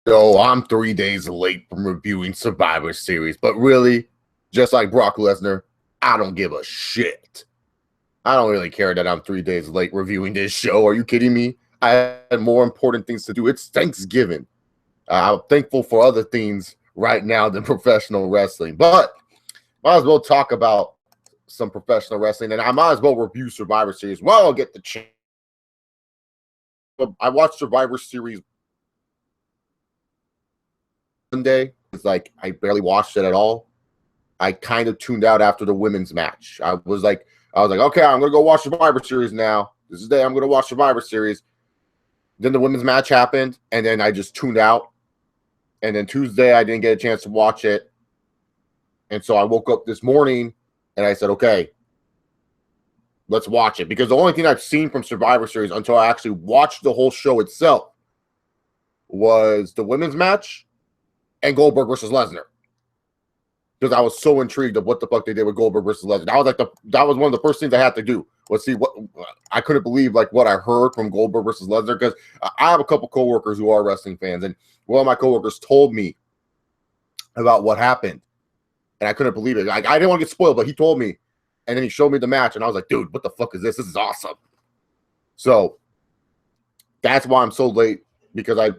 So I'm 3 days late from reviewing Survivor Series, but really, just like Brock Lesnar, I don't give a shit. I don't really care that I'm 3 days late reviewing this show. Are you kidding me? I had more important things to do. It's Thanksgiving. I'm thankful for other things right now than professional wrestling, but might as well talk about some professional wrestling, and I might as well review Survivor Series. Well, I'll get the chance. I watched Survivor Series Sunday. It's like I barely watched it at all. I kind of tuned out after the women's match. I was like, okay, I'm gonna go watch Survivor Series now. This is the day I'm gonna watch Survivor Series. Then the women's match happened, and then I just tuned out. And then Tuesday, I didn't get a chance to watch it. And so I woke up this morning, and I said, okay, let's watch it. Because the only thing I've seen from Survivor Series until I actually watched the whole show itself was the women's match and Goldberg versus Lesnar. Because I was so intrigued of what the fuck they did with Goldberg versus Lesnar. That was one of the first things I had to do. Was see what I couldn't believe, like what I heard from Goldberg versus Lesnar, because I have a couple coworkers who are wrestling fans, and one of my coworkers told me about what happened, and I couldn't believe it. I didn't want to get spoiled, but he told me, and then he showed me the match, and I was like, dude, what the fuck is this? This is awesome. So that's why I'm so late, because I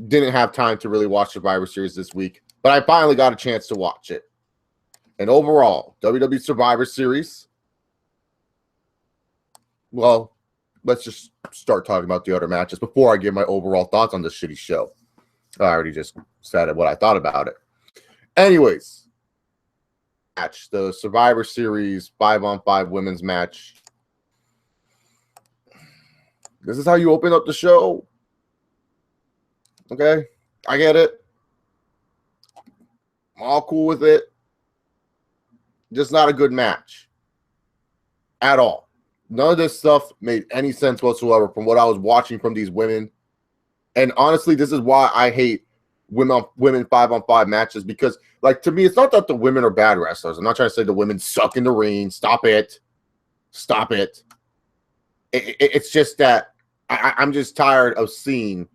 didn't have time to really watch Survivor Series this week, but I finally got a chance to watch it. And overall, WWE Survivor Series, well, let's just start talking about the other matches before I give my overall thoughts on this shitty show. I already just said what I thought about it. Anyways, match, the Survivor Series 5-on-5 women's match. This is how you open up the show. Okay, I get it. I'm all cool with it. Just not a good match at all. None of this stuff made any sense whatsoever from what I was watching from these women. And honestly, this is why I hate women 5-on-5 matches, because, like, to me, it's not that the women are bad wrestlers. I'm not trying to say the women suck in the ring. Stop it. Stop it. It's just that I'm just tired of seeing,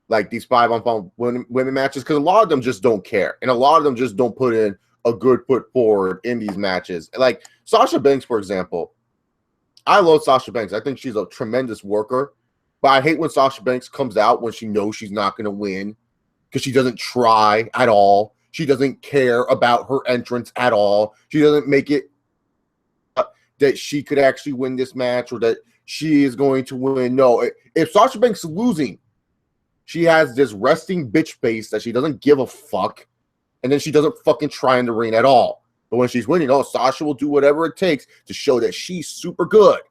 like, these 5-on-5 women matches, because a lot of them just don't care. And a lot of them just don't put in a good foot forward in these matches. Like Sasha Banks, for example. I love Sasha Banks. I think she's a tremendous worker, but I hate when Sasha Banks comes out when she knows she's not going to win, because she doesn't try at all. She doesn't care about her entrance at all. She doesn't make it that she could actually win this match or that she is going to win. No, if Sasha Banks is losing, she has this resting bitch face that she doesn't give a fuck, and then she doesn't fucking try in the ring at all. But when she's winning, oh, Sasha will do whatever it takes to show that she's super good.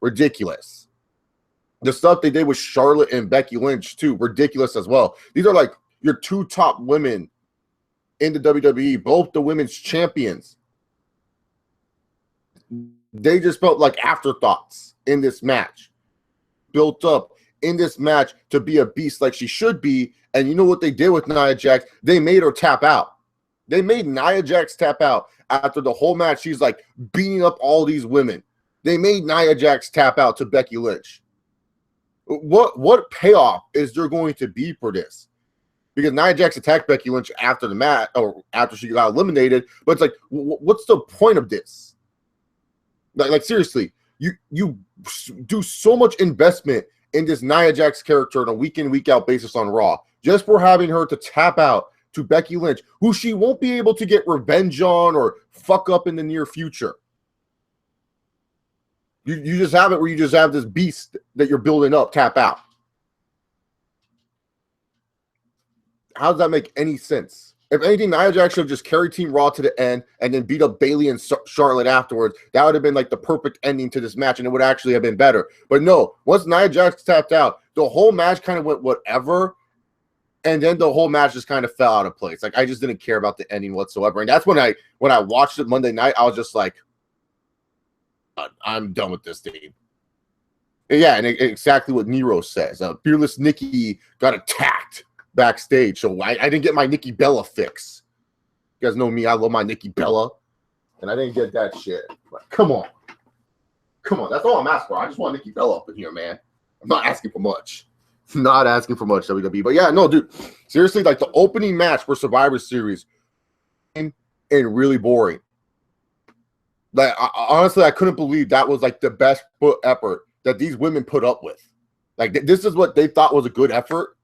Ridiculous. The stuff they did with Charlotte and Becky Lynch, too, ridiculous as well. These are like your two top women in the WWE, both the women's champions. They just felt like afterthoughts in this match. Built up in this match to be a beast like she should be. And you know what they did with Nia Jax? They made her tap out. They made Nia Jax tap out after the whole match. She's like beating up all these women. They made Nia Jax tap out to Becky Lynch. What payoff is there going to be for this? Because Nia Jax attacked Becky Lynch after the match, or after she got eliminated. But it's like, what's the point of this? Like seriously, you do so much investment in this Nia Jax character on a week in, week out basis on Raw, just for having her to tap out to Becky Lynch, who she won't be able to get revenge on or fuck up in the near future. You just have it where you just have this beast that you're building up tap out. How does that make any sense? If anything, Nia Jax should have just carried Team Raw to the end and then beat up Bayley and Charlotte afterwards. That would have been like the perfect ending to this match, and it would actually have been better. But no, once Nia Jax tapped out, the whole match kind of went whatever. And then the whole match just kind of fell out of place. Like, I just didn't care about the ending whatsoever. And that's when I watched it Monday night, I was just like, I'm done with this team. Yeah, and exactly what Nero says. Fearless Nikki got attacked backstage, so I didn't get my Nikki Bella fix. You guys know me, I love my Nikki Bella, and I didn't get that shit. Like, come on. Come on, that's all I'm asking for. I just want Nikki Bella up in here, man. I'm not asking for much. Not asking for much, WWE. But yeah, no, dude. Seriously, like the opening match for Survivor Series and really boring. Like honestly, I couldn't believe that was like the best foot effort that these women put up with. Like this is what they thought was a good effort.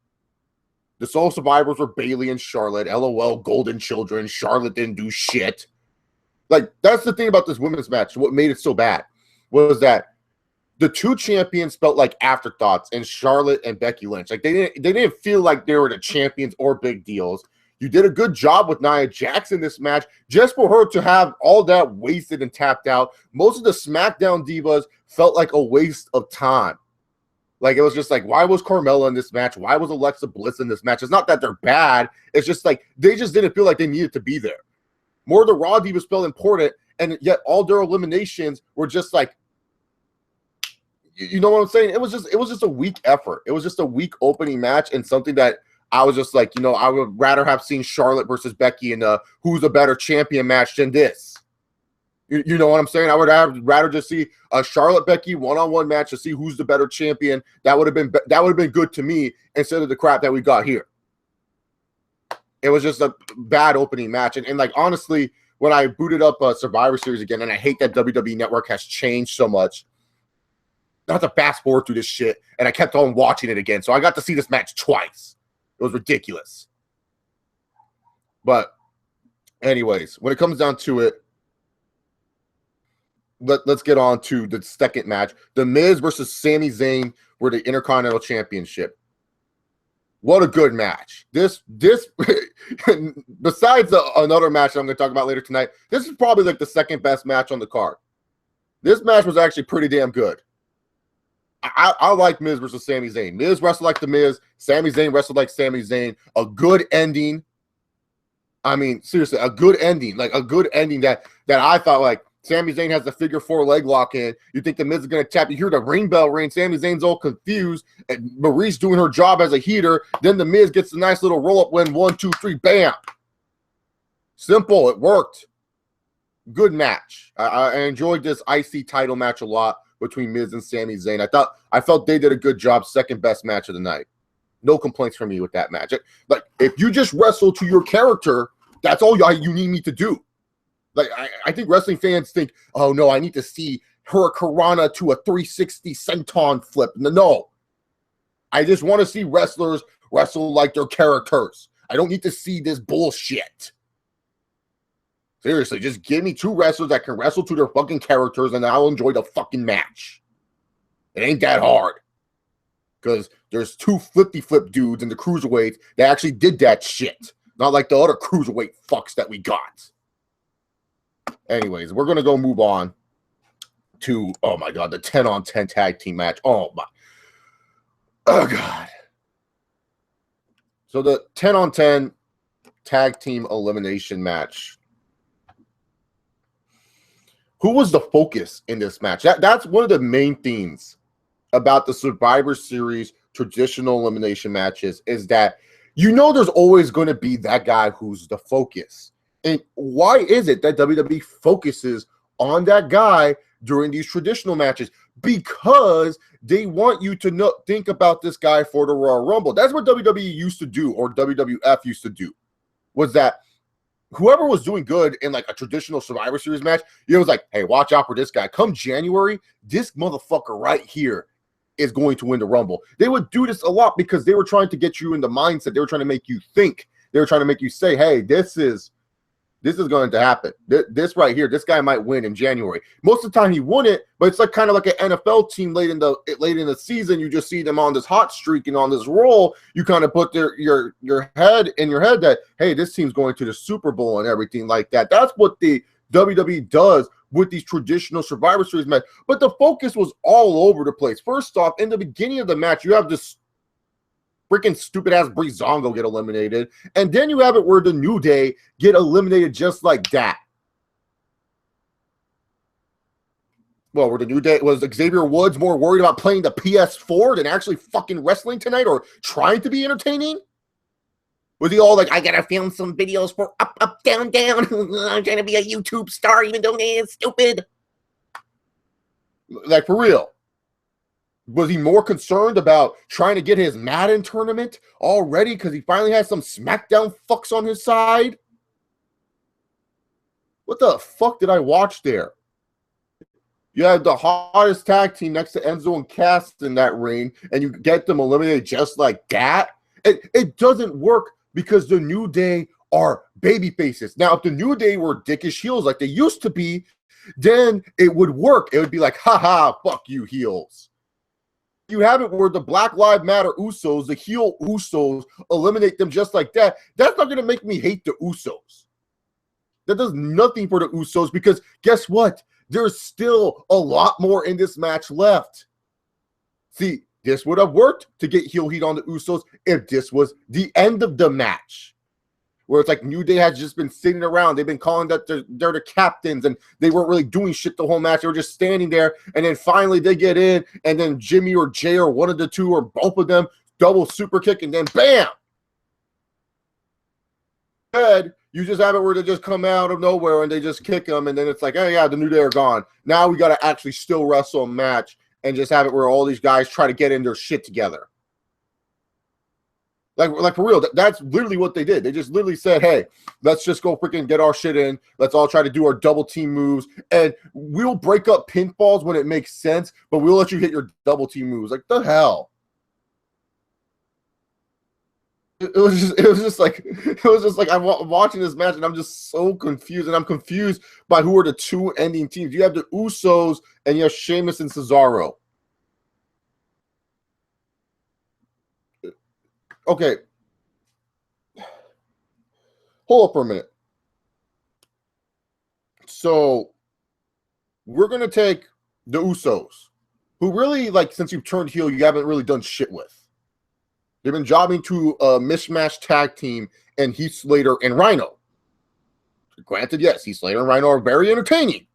The sole survivors were Bayley and Charlotte. LOL, golden children. Charlotte didn't do shit. Like that's the thing about this women's match. What made it so bad was that the two champions felt like afterthoughts, and Charlotte and Becky Lynch. Like they didn't feel like they were the champions or big deals. You did a good job with Nia Jax in this match, just for her to have all that wasted and tapped out. Most of the SmackDown divas felt like a waste of time. Like, it was just like, why was Carmella in this match? Why was Alexa Bliss in this match? It's not that they're bad. It's just like, they just didn't feel like they needed to be there. More of the Raw divas felt important, and yet all their eliminations were just like, you know what I'm saying? It was just a weak effort. It was just a weak opening match, and something that I was just like, I would rather have seen Charlotte versus Becky in a who's a better champion match than this. You know what I'm saying? I would have rather just see a Charlotte Becky one-on-one match to see who's the better champion. That would have been good to me instead of the crap that we got here. It was just a bad opening match, and like honestly, when I booted up Survivor Series again, and I hate that WWE Network has changed so much. I have to fast forward through this shit, and I kept on watching it again, so I got to see this match twice. It was ridiculous. But anyways, when it comes down to it, let's get on to the second match. The Miz versus Sami Zayn for the Intercontinental Championship. What a good match. This besides another match that I'm going to talk about later tonight, this is probably like the second best match on the card. This match was actually pretty damn good. I like Miz versus Sami Zayn. Miz wrestled like the Miz. Sami Zayn wrestled like Sami Zayn. A good ending. I mean, seriously, a good ending. Like a good ending that I thought, like, Sami Zayn has the figure 4 leg lock in. You think the Miz is going to tap. You hear the ring bell ring. Sami Zayn's all confused. And Marie's doing her job as a heater. Then the Miz gets a nice little roll-up win. 1, 2, 3, bam. Simple. It worked. Good match. I enjoyed this IC title match a lot between Miz and Sami Zayn. I felt they did a good job. Second best match of the night. No complaints from me with that match. Like, if you just wrestle to your character, that's all you need me to do. Like, I think wrestling fans think, oh no, I need to see Hurricanrana to a 360 senton flip. No. I just want to see wrestlers wrestle like their characters. I don't need to see this bullshit. Seriously, just give me two wrestlers that can wrestle to their fucking characters, and I'll enjoy the fucking match. It ain't that hard. Because there's two flippy-flip dudes in the cruiserweights that actually did that shit. Not like the other cruiserweight fucks that we got. Anyways, we're going to go move on to, oh my God, the 10-on-10 tag team match. Oh God. So the 10-on-10 tag team elimination match. Who was the focus in this match? That's one of the main themes about the Survivor Series traditional elimination matches, is that there's always going to be that guy who's the focus. And why is it that WWE focuses on that guy during these traditional matches? Because they want you to think about this guy for the Royal Rumble. That's what WWE used to do, or WWF used to do, was that whoever was doing good in like a traditional Survivor Series match, it was like, hey, watch out for this guy. Come January, this motherfucker right here is going to win the Rumble. They would do this a lot because they were trying to get you in the mindset. They were trying to make you think. They were trying to make you say, hey, this is going to happen. This right here, this guy might win in January. Most of the time he wouldn't, but it's like kind of like an NFL team late in the season. You just see them on this hot streak and on this roll. You kind of put your head in your head that, hey, this team's going to the Super Bowl and everything like that. That's what the WWE does with these traditional Survivor Series matches. But the focus was all over the place. First off, in the beginning of the match, you have this freaking stupid-ass Breezango get eliminated. And then you have it where the New Day get eliminated just like that. Well, where the New Day was Xavier Woods more worried about playing the PS4 than actually fucking wrestling tonight or trying to be entertaining? Was he all like, I gotta film some videos for up, up, down, down. I'm trying to be a YouTube star even though it's stupid. Like, for real. Was he more concerned about trying to get his Madden tournament already because he finally has some SmackDown fucks on his side? What the fuck did I watch there? You have the hottest tag team next to Enzo and Cass in that ring, and you get them eliminated just like that? It doesn't work because the New Day are baby faces. Now, if the New Day were dickish heels like they used to be, then it would work. It would be like, haha, fuck you heels. You have it where the Black Lives Matter Usos, the heel Usos, eliminate them just like that. That's not going to make me hate the Usos. That does nothing for the Usos because guess what? There's still a lot more in this match left. See, this would have worked to get heel heat on the Usos if this was the end of the match. Where it's like New Day has just been sitting around. They've been calling that they're the captains, and they weren't really doing shit the whole match. They were just standing there, and then finally they get in, and then Jimmy or Jay or one of the two or both of them double super kick, and then bam! Instead, you just have it where they just come out of nowhere and they just kick them, and then it's like, oh yeah, the New Day are gone. Now we got to actually still wrestle a match and just have it where all these guys try to get in their shit together. Like for real, that's literally what they did. They just literally said, hey, let's just go freaking get our shit in. Let's all try to do our double team moves. And we'll break up pinfalls when it makes sense, but we'll let you hit your double team moves. Like, the hell? It was just like I'm watching this match and I'm just so confused. And I'm confused by who are the two ending teams. You have the Usos and you have Sheamus and Cesaro. Okay. Hold up for a minute. So we're going to take the Usos, who really, like, since you've turned heel, you haven't really done shit with. They've been jobbing to a mishmash tag team and Heath Slater and Rhino. Granted, yes, Heath Slater and Rhino are very entertaining.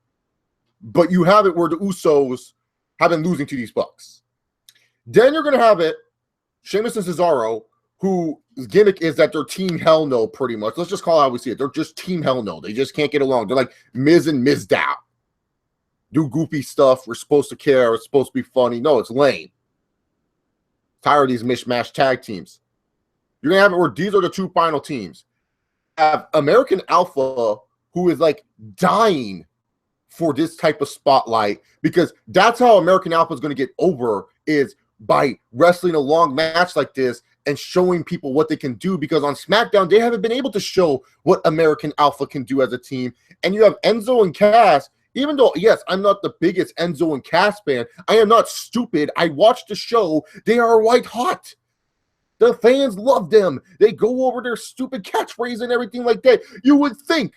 But you have it where the Usos have been losing to these bucks. Then you're going to have it, Sheamus and Cesaro, whose gimmick is that they're Team Hell No, pretty much. Let's just call it how we see it. They're just Team Hell No. They just can't get along. They're like Miz and Mizdow. Do goofy stuff. We're supposed to care. It's supposed to be funny. No, it's lame. Tired of these mishmash tag teams. You're going to have it where these are the two final teams. Have American Alpha, who is like dying for this type of spotlight, because that's how American Alpha is going to get over, is by wrestling a long match like this and showing people what they can do, because on SmackDown, they haven't been able to show what American Alpha can do as a team. And you have Enzo and Cass. Even though, yes, I'm not the biggest Enzo and Cass fan, I am not stupid. I watched the show. They are white hot. The fans love them. They go over their stupid catchphrase and everything like that. You would think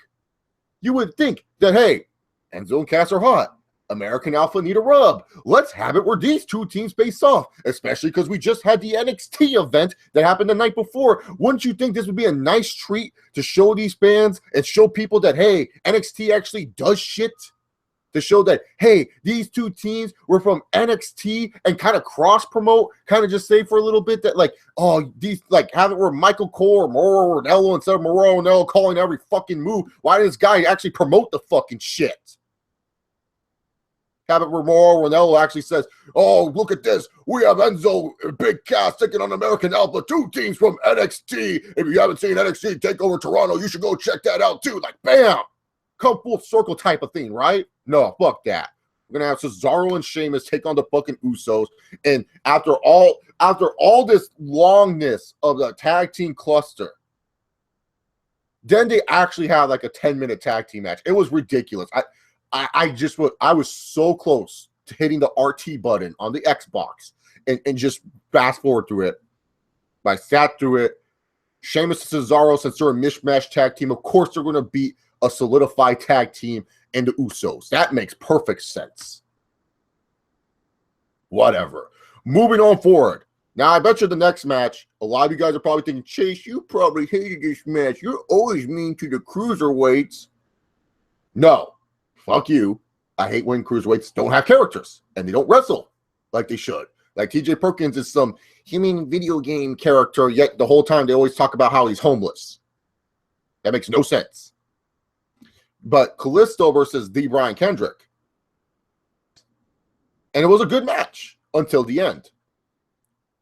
that, hey, Enzo and Cass are hot. American Alpha need a rub. Let's have it where these two teams face off, especially because we just had the NXT event that happened the night before. Wouldn't you think this would be a nice treat to show these fans and show people that, hey, NXT actually does shit? To show that, hey, these two teams were from NXT and kind of cross-promote, kind of just say for a little bit that, like, oh, these, like, have it where Michael Cole or Mauro Ranallo instead of Mauro Ranallo calling every fucking move. Why did this guy actually promote the fucking shit? Have it where Mauro Ranallo actually says, oh, look at this. We have Enzo and Big Cass taking on American Alpha, two teams from NXT. If you haven't seen NXT take over Toronto, you should go check that out too. Like, bam! Come full circle type of thing, right? No, fuck that. We're gonna have Cesaro and Sheamus take on the fucking Usos, and after all this longness of the tag team cluster, then they actually have like a 10-minute tag team match. It was ridiculous. I was so close to hitting the RT button on the Xbox and just fast forward through it. But I sat through it. Sheamus and Cesaro, since they're a mishmash tag team, of course they're gonna beat a solidified tag team and the Usos. That makes perfect sense. Whatever. Moving on forward. Now, I bet you the next match, a lot of you guys are probably thinking, Chase, you probably hated this match. You're always mean to the cruiserweights. No. Fuck you. I hate when cruiserweights don't have characters and they don't wrestle like they should. Like TJ Perkins is some human video game character, yet the whole time they always talk about how he's homeless. That makes no sense. But Kalisto versus the Brian Kendrick. And it was a good match. until the end,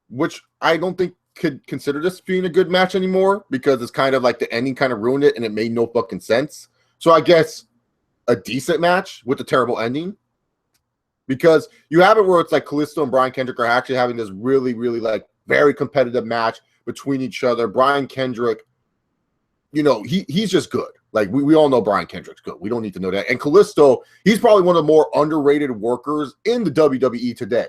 which I don't think could consider this being a good match anymore because it's kind of like the ending kind of ruined it and it made no fucking sense. So I guess a decent match with a terrible ending, because you have it where it's like Kalisto and Brian Kendrick are actually having this really, really like very competitive match between each other. Brian Kendrick, you know, he's just good. Like we all know Brian Kendrick's good. We don't need to know that. And Kalisto, he's probably one of the more underrated workers in the WWE today.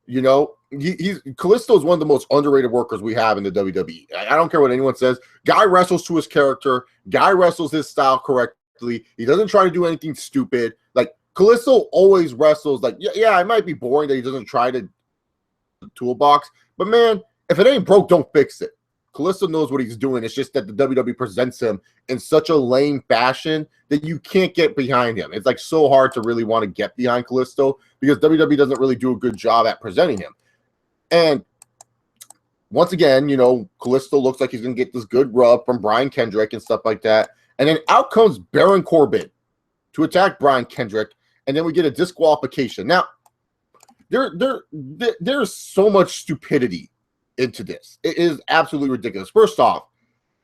You know, Kalisto is one of the most underrated workers we have in the WWE. I don't care what anyone says. Guy wrestles to his character. Guy wrestles his style correctly. He doesn't try to do anything stupid. Like Kalisto always wrestles. Like yeah, it might be boring that he doesn't try to toolbox, but man, if it ain't broke, don't fix it. Kalisto knows what he's doing. It's just that the WWE presents him in such a lame fashion that you can't get behind him. It's like so hard to really want to get behind Kalisto because WWE doesn't really do a good job at presenting him. And once again, you know, Kalisto looks like he's going to get this good rub from Brian Kendrick and stuff like that. And then out comes Baron Corbin to attack Brian Kendrick. And then we get a disqualification. Now, there's so much stupidity into this. It is absolutely ridiculous. First off,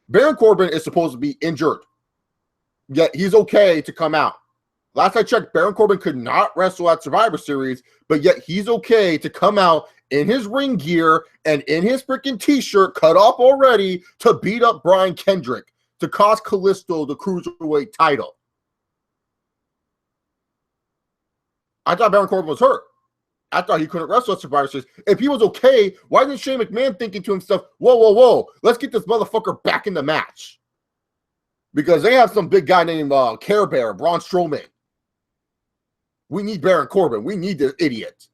Baron Corbin is supposed to be injured, yet he's okay to come out. Last I checked, Baron Corbin could not wrestle at Survivor Series, but yet he's okay to come out in his ring gear and in his freaking t-shirt cut off already to beat up Brian Kendrick to cost Kalisto the Cruiserweight title. I thought Baron Corbin was hurt. I thought he couldn't wrestle at Survivor Series. If he was okay, why isn't Shane McMahon thinking to himself, whoa, let's get this motherfucker back in the match? Because they have some big guy named Care Bear, Braun Strowman. We need Baron Corbin. We need this idiot.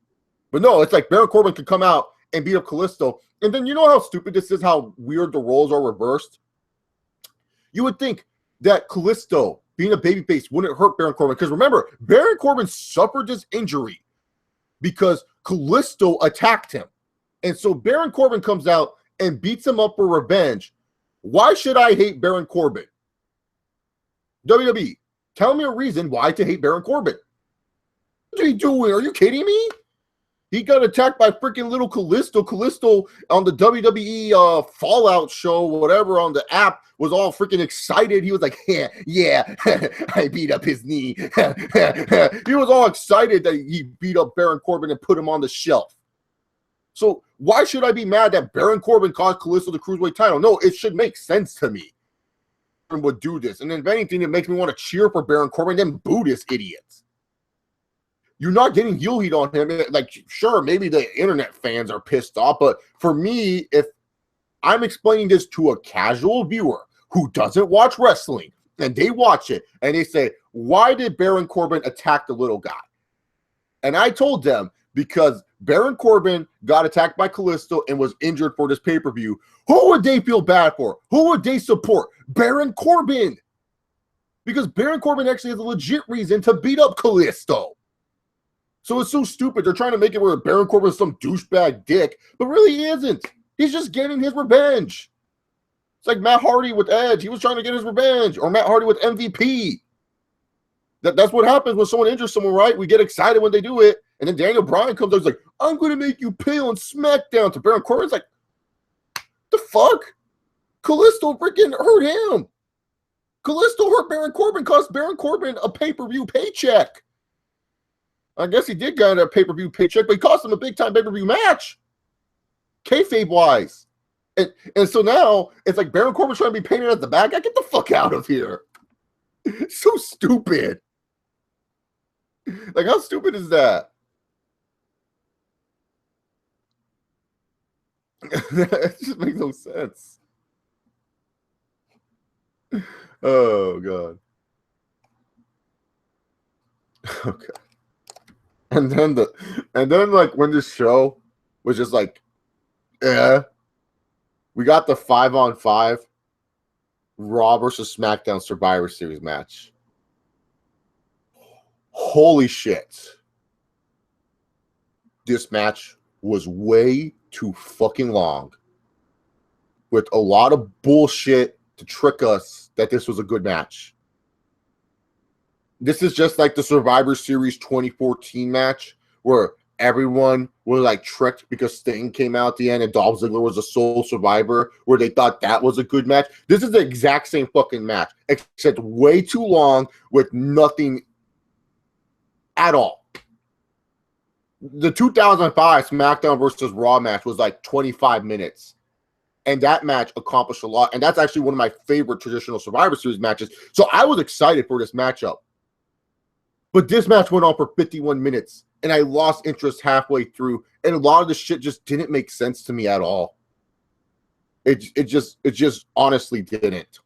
But no, it's like Baron Corbin could come out and beat up Kalisto. And then you know how stupid this is, how weird the roles are reversed? You would think that Kalisto being a babyface wouldn't hurt Baron Corbin. Because remember, Baron Corbin suffered this injury because Kalisto attacked him. And so Baron Corbin comes out and beats him up for revenge. Why should I hate Baron Corbin? WWE, tell me a reason why to hate Baron Corbin. What are you doing? Are you kidding me? He got attacked by freaking little Kalisto. Kalisto on the WWE Fallout show, whatever, on the app, was all freaking excited. He was like, yeah, I beat up his knee. He was all excited that he beat up Baron Corbin and put him on the shelf. So why should I be mad that Baron Corbin caused Kalisto the Cruiserweight title? No, it should make sense to me. Would do this. And if anything, it makes me want to cheer for Baron Corbin and boo this idiot. You're not getting heel heat on him. Like, sure, maybe the internet fans are pissed off, but for me, if I'm explaining this to a casual viewer who doesn't watch wrestling, and they watch it, and they say, why did Baron Corbin attack the little guy? And I told them, because Baron Corbin got attacked by Kalisto and was injured for this pay-per-view, who would they feel bad for? Who would they support? Baron Corbin. Because Baron Corbin actually has a legit reason to beat up Kalisto. So it's so stupid. They're trying to make it where Baron Corbin is some douchebag dick, but really he isn't. He's just getting his revenge. It's like Matt Hardy with Edge. He was trying to get his revenge. Or Matt Hardy with MVP. That's what happens when someone injures someone, right? We get excited when they do it. And then Daniel Bryan comes out and is like, I'm going to make you pay on SmackDown to Baron Corbin. It's like, the fuck? Kalisto freaking hurt him. Kalisto hurt Baron Corbin, cost Baron Corbin a pay-per-view paycheck. I guess he did get a pay-per-view paycheck, but he cost him a big-time pay-per-view match. Kayfabe-wise. And so now, it's like Baron Corbin trying to be painted as the bad guy. Get the fuck out of here. So stupid. Like, how stupid is that? It just makes no sense. Oh, God. Okay. And then like when this show was just like, we got the 5-on-5 Raw versus SmackDown Survivor Series match. Holy shit. This match was way too fucking long, with a lot of bullshit to trick us that this was a good match. This is just like the Survivor Series 2014 match where everyone was like tricked because Sting came out at the end and Dolph Ziggler was a sole survivor, where they thought that was a good match. This is the exact same fucking match, except way too long with nothing at all. The 2005 SmackDown versus Raw match was like 25 minutes. And that match accomplished a lot. And that's actually one of my favorite traditional Survivor Series matches. So I was excited for this matchup. But this match went on for 51 minutes. And I lost interest halfway through. And a lot of the shit just didn't make sense to me at all. It just honestly didn't.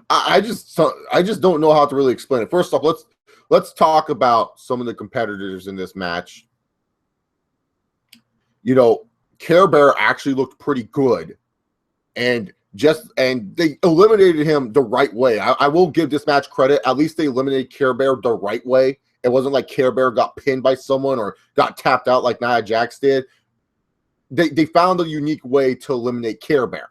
I just don't know how to really explain it. First off, let's talk about some of the competitors in this match. You know, Care Bear actually looked pretty good, and they eliminated him the right way. I will give this match credit. At least they eliminated Care Bear the right way. It wasn't like Care Bear got pinned by someone or got tapped out like Nia Jax did. They found a unique way to eliminate Care Bear.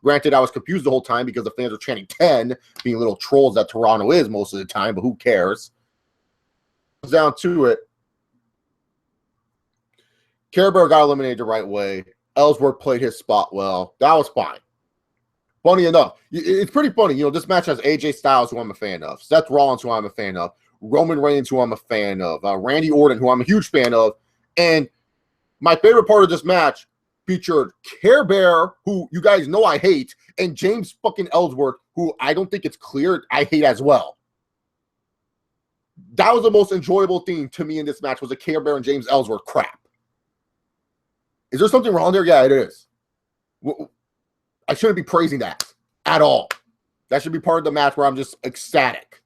Granted, I was confused the whole time because the fans were chanting 10, being little trolls that Toronto is most of the time, but who cares? Down to it. Care Bear got eliminated the right way. Ellsworth played his spot well. That was fine. Funny enough, it's pretty funny. You know, this match has AJ Styles, who I'm a fan of. Seth Rollins, who I'm a fan of. Roman Reigns, who I'm a fan of. Randy Orton, who I'm a huge fan of. And my favorite part of this match featured Care Bear, who you guys know I hate, and James fucking Ellsworth, who I don't think it's clear I hate as well. That was the most enjoyable thing to me in this match, was the Care Bear and James Ellsworth crap. Is there something wrong there? Yeah, it is. I shouldn't be praising that at all. That should be part of the match where I'm just ecstatic.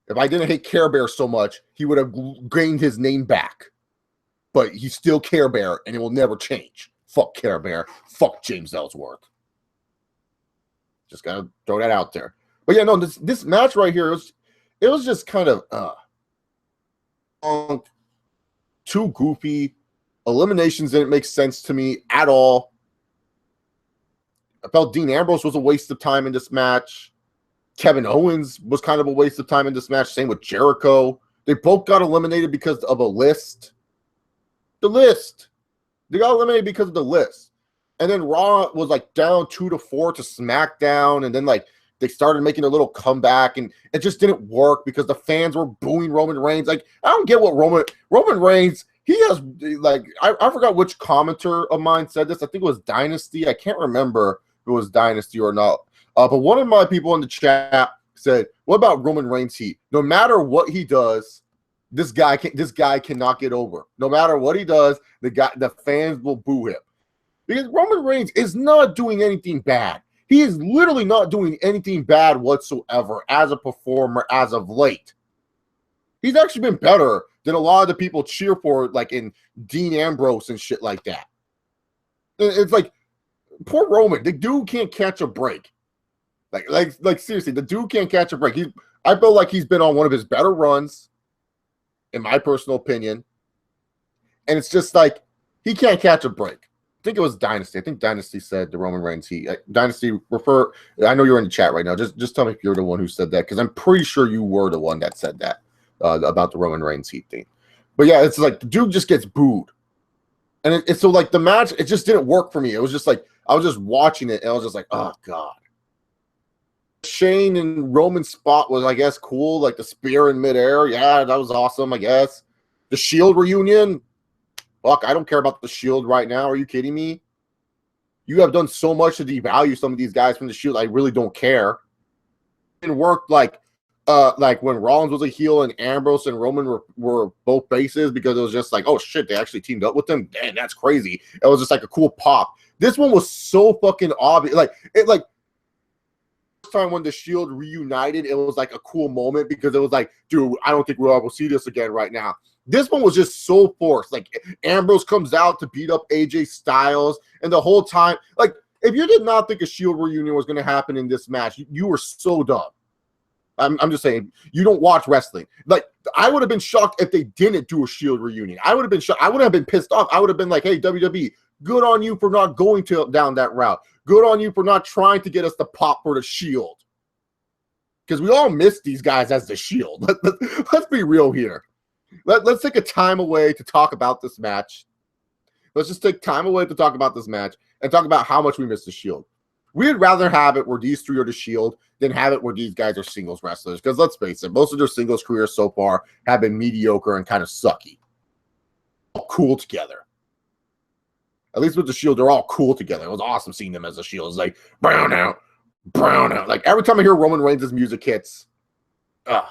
If I didn't hate Care Bear so much, he would have gained his name back. But he's still Care Bear, and it will never change. Fuck Care Bear. Fuck James Ellsworth. Just gotta throw that out there. But yeah, no, this match right here, it was just kind of too goofy. Eliminations didn't make sense to me at all. I felt Dean Ambrose was a waste of time in this match. Kevin Owens was kind of a waste of time in this match. Same with Jericho. They both got eliminated because of a list. The list. They got eliminated because of the list. And then Raw was like down 2-4 to SmackDown. And then like they started making a little comeback, and it just didn't work because the fans were booing Roman Reigns. Like, I don't get what Roman Reigns, he has, like, I forgot which commenter of mine said this. I think it was Dynasty. I can't remember if it was Dynasty or not. But one of my people in the chat said, what about Roman Reigns heat? No matter what he does, this guy cannot get over. No matter what he does, the fans will boo him. Because Roman Reigns is not doing anything bad. He is literally not doing anything bad whatsoever as a performer as of late. He's actually been better than a lot of the people cheer for, like in Dean Ambrose and shit like that. It's like, poor Roman, the dude can't catch a break. Like seriously, the dude can't catch a break. I feel like he's been on one of his better runs, in my personal opinion. And it's just like, he can't catch a break. I think it was Dynasty. I think Dynasty said the Roman Reigns heat. Dynasty, I know you're in the chat right now. Just tell me if you're the one who said that, because I'm pretty sure you were the one that said that about the Roman Reigns heat thing. But yeah, it's like the dude just gets booed. And it's so like the match, it just didn't work for me. It was just like, I was just watching it and I was just like, oh God. Shane and Roman spot was, I guess, cool. Like the spear in midair. Yeah, that was awesome, I guess. The Shield reunion. Fuck, I don't care about the Shield right now. Are you kidding me? You have done so much to devalue some of these guys from the Shield. I really don't care. It worked like when Rollins was a heel and Ambrose and Roman were both faces, because it was just like, oh shit, they actually teamed up with them. Damn, that's crazy. It was just like a cool pop. This one was so fucking obvious. Time when the Shield reunited, it was like a cool moment, because it was like, dude, I don't think we'll ever see this again right now. This one was just so forced. Like, Ambrose comes out to beat up AJ Styles, and the whole time, like, if you did not think a Shield reunion was going to happen in this match, you were so dumb. I'm just saying, you don't watch wrestling. Like, I would have been shocked if they didn't do a Shield reunion. I would have been shocked. I would have been pissed off. I would have been like, hey, WWE, good on you for not going down that route. Good on you for not trying to get us the pop for the Shield. because we all miss these guys as the Shield. Let's be real here. Let's take a time away to talk about this match. Let's just take time away to talk about this match and talk about how much we miss the Shield. We'd rather have it where these three are the Shield than have it where these guys are singles wrestlers. Because let's face it, most of their singles careers so far have been mediocre and kind of sucky. All cool together. At least with the Shield, they're all cool together. It was awesome seeing them as a Shield. It's like, brown out. Like, every time I hear Roman Reigns' music hits, it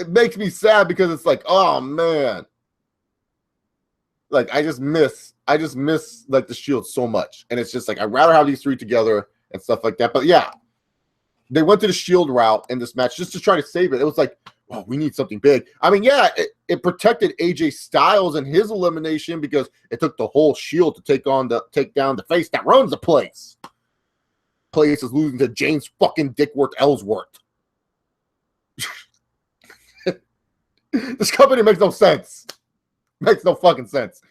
makes me sad because it's like, oh, man. Like, I just miss like the Shield so much. And it's just like, I'd rather have these three together and stuff like that. But yeah, they went to the Shield route in this match just to try to save it. It was like, oh, we need something big. I mean, yeah, it protected AJ Styles and his elimination because it took the whole Shield to take down the face that runs the place. Place is losing to James fucking Dickworth Ellsworth. This company makes no sense. Makes no fucking sense.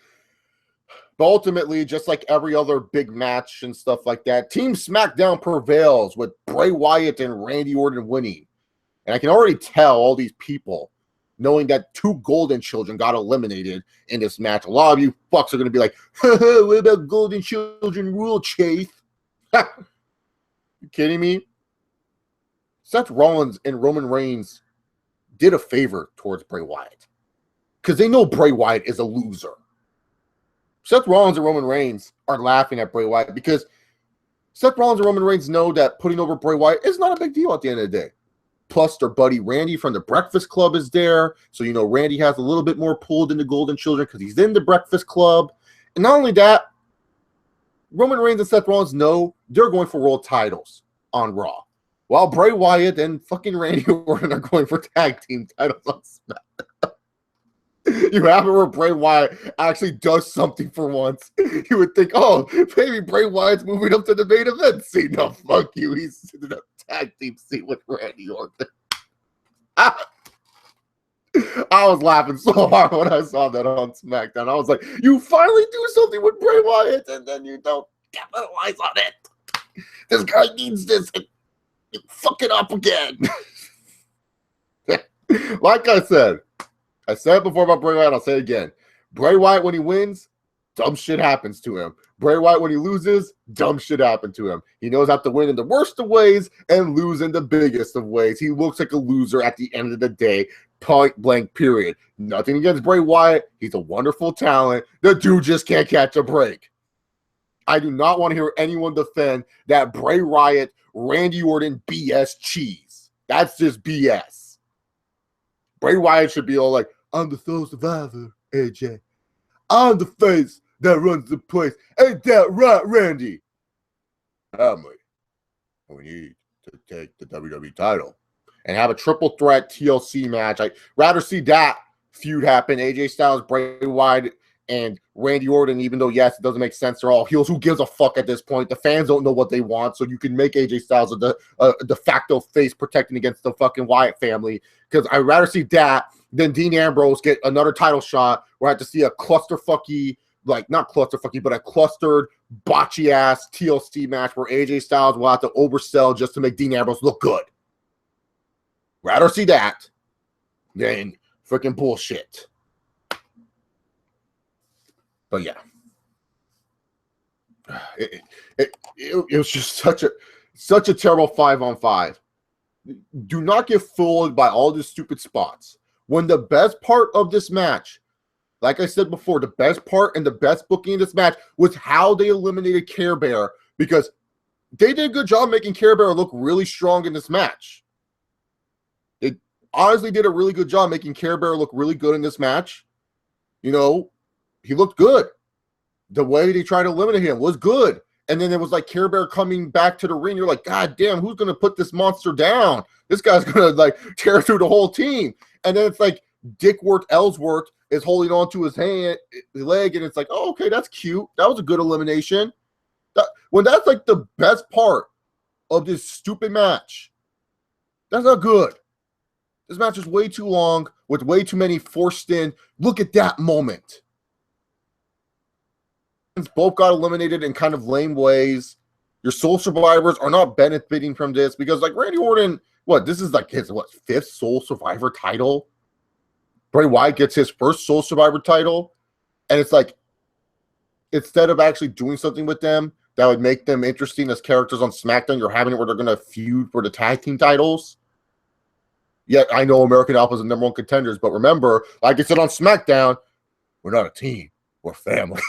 But ultimately, just like every other big match and stuff like that, Team SmackDown prevails with Bray Wyatt and Randy Orton winning. And I can already tell all these people, knowing that two Golden Children got eliminated in this match, a lot of you fucks are going to be like, what about Golden Children rule, Chase? You kidding me? Seth Rollins and Roman Reigns did a favor towards Bray Wyatt because they know Bray Wyatt is a loser. Seth Rollins and Roman Reigns are laughing at Bray Wyatt because Seth Rollins and Roman Reigns know that putting over Bray Wyatt is not a big deal at the end of the day. Plus, their buddy Randy from the Breakfast Club is there. So, you know, Randy has a little bit more pull than the Golden Children because he's in the Breakfast Club. And not only that, Roman Reigns and Seth Rollins know they're going for world titles on Raw. While Bray Wyatt and fucking Randy Orton are going for tag team titles on SmackDown. You have it where Bray Wyatt actually does something for once. You would think, oh, maybe Bray Wyatt's moving up to the main event scene. No, fuck you. He's sitting in a tag team scene with Randy Orton. I was laughing so hard when I saw that on SmackDown. I was like, you finally do something with Bray Wyatt, and then you don't capitalize on it. This guy needs this. And you fuck it up again. Like I said it before about Bray Wyatt, I'll say it again. Bray Wyatt, when he wins, dumb shit happens to him. Bray Wyatt, when he loses, dumb shit happens to him. He knows how to win in the worst of ways and lose in the biggest of ways. He looks like a loser at the end of the day, point blank, period. Nothing against Bray Wyatt. He's a wonderful talent. The dude just can't catch a break. I do not want to hear anyone defend that Bray Wyatt, Randy Orton BS cheese. That's just BS. Bray Wyatt should be all like, I'm the sole survivor, AJ. I'm the face that runs the place. Ain't that right, Randy? Family. We need to take the WWE title and have a triple threat TLC match. I'd rather see that feud happen. AJ Styles, Bray Wyatt, and Randy Orton, even though, yes, it doesn't make sense. They're all heels. Who gives a fuck at this point? The fans don't know what they want, so you can make AJ Styles a de facto face protecting against the fucking Wyatt family, because I'd rather see that than Dean Ambrose get another title shot where I have to see a clusterfucky, like, not clusterfucky, but a clustered, botchy-ass TLC match where AJ Styles will have to oversell just to make Dean Ambrose look good. Rather see that than freaking bullshit. But yeah, it was just such a terrible 5-on-5. Do not get fooled by all these stupid spots. When the best part of this match, like I said before, the best part and the best booking in this match was how they eliminated Care Bear, because they did a good job making Care Bear look really strong in this match. They honestly did a really good job making Care Bear look really good in this match. You know, he looked good. The way they tried to eliminate him was good. And then it was like Care Bear coming back to the ring. You're like, God damn, who's going to put this monster down? This guy's going to like tear through the whole team. And then it's like Dickworth Ellsworth is holding on to his leg. And it's like, oh, okay, that's cute. That was a good elimination. When that's like the best part of this stupid match, that's not good. This match is way too long with way too many forced in. Look at that moment. Both got eliminated in kind of lame ways. Your Soul Survivors are not benefiting from this because, like, Randy Orton, this is like his, fifth Soul Survivor title? Bray Wyatt gets his first Soul Survivor title, and it's like, instead of actually doing something with them that would make them interesting as characters on SmackDown, you're having it where they're going to feud for the tag team titles. Yeah, I know American Alpha is the #1 contenders, but remember, like I said on SmackDown, we're not a team, we're family.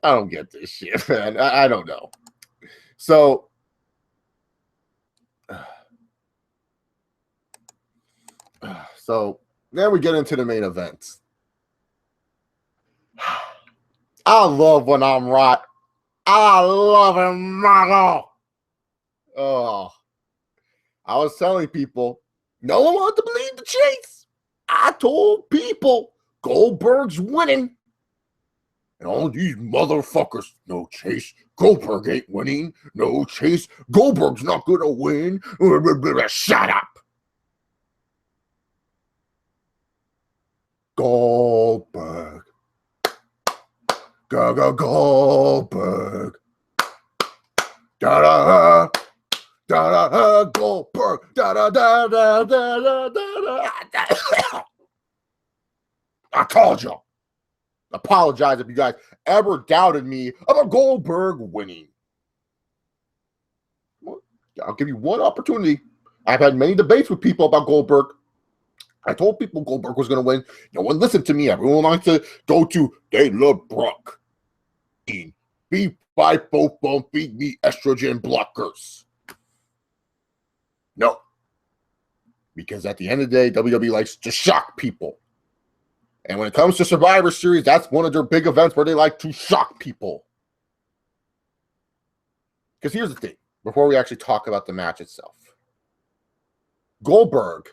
I don't get this shit, man. I don't know. So, then we get into the main event. I love when I'm right. I love it, Margo. Oh, I was telling people, no one wanted to believe the chase. I told people Goldberg's winning. And all these motherfuckers, no Chase, Goldberg ain't winning. No Chase, Goldberg's not going to win. Shut up. Goldberg. Goldberg. Da-da, da-da, Goldberg. Da-da-da-da-da-da-da. I called y'all. Apologize if you guys ever doubted me about Goldberg winning. I'll give you one opportunity. I've had many debates with people about Goldberg. I told people Goldberg was going to win. No one listened to me. Everyone likes to go to, they love Brock. Beat by both bone, feed me estrogen blockers. No. Because at the end of the day, WWE likes to shock people. And when it comes to Survivor Series, that's one of their big events where they like to shock people. Because here's the thing, before we actually talk about the match itself. Goldberg,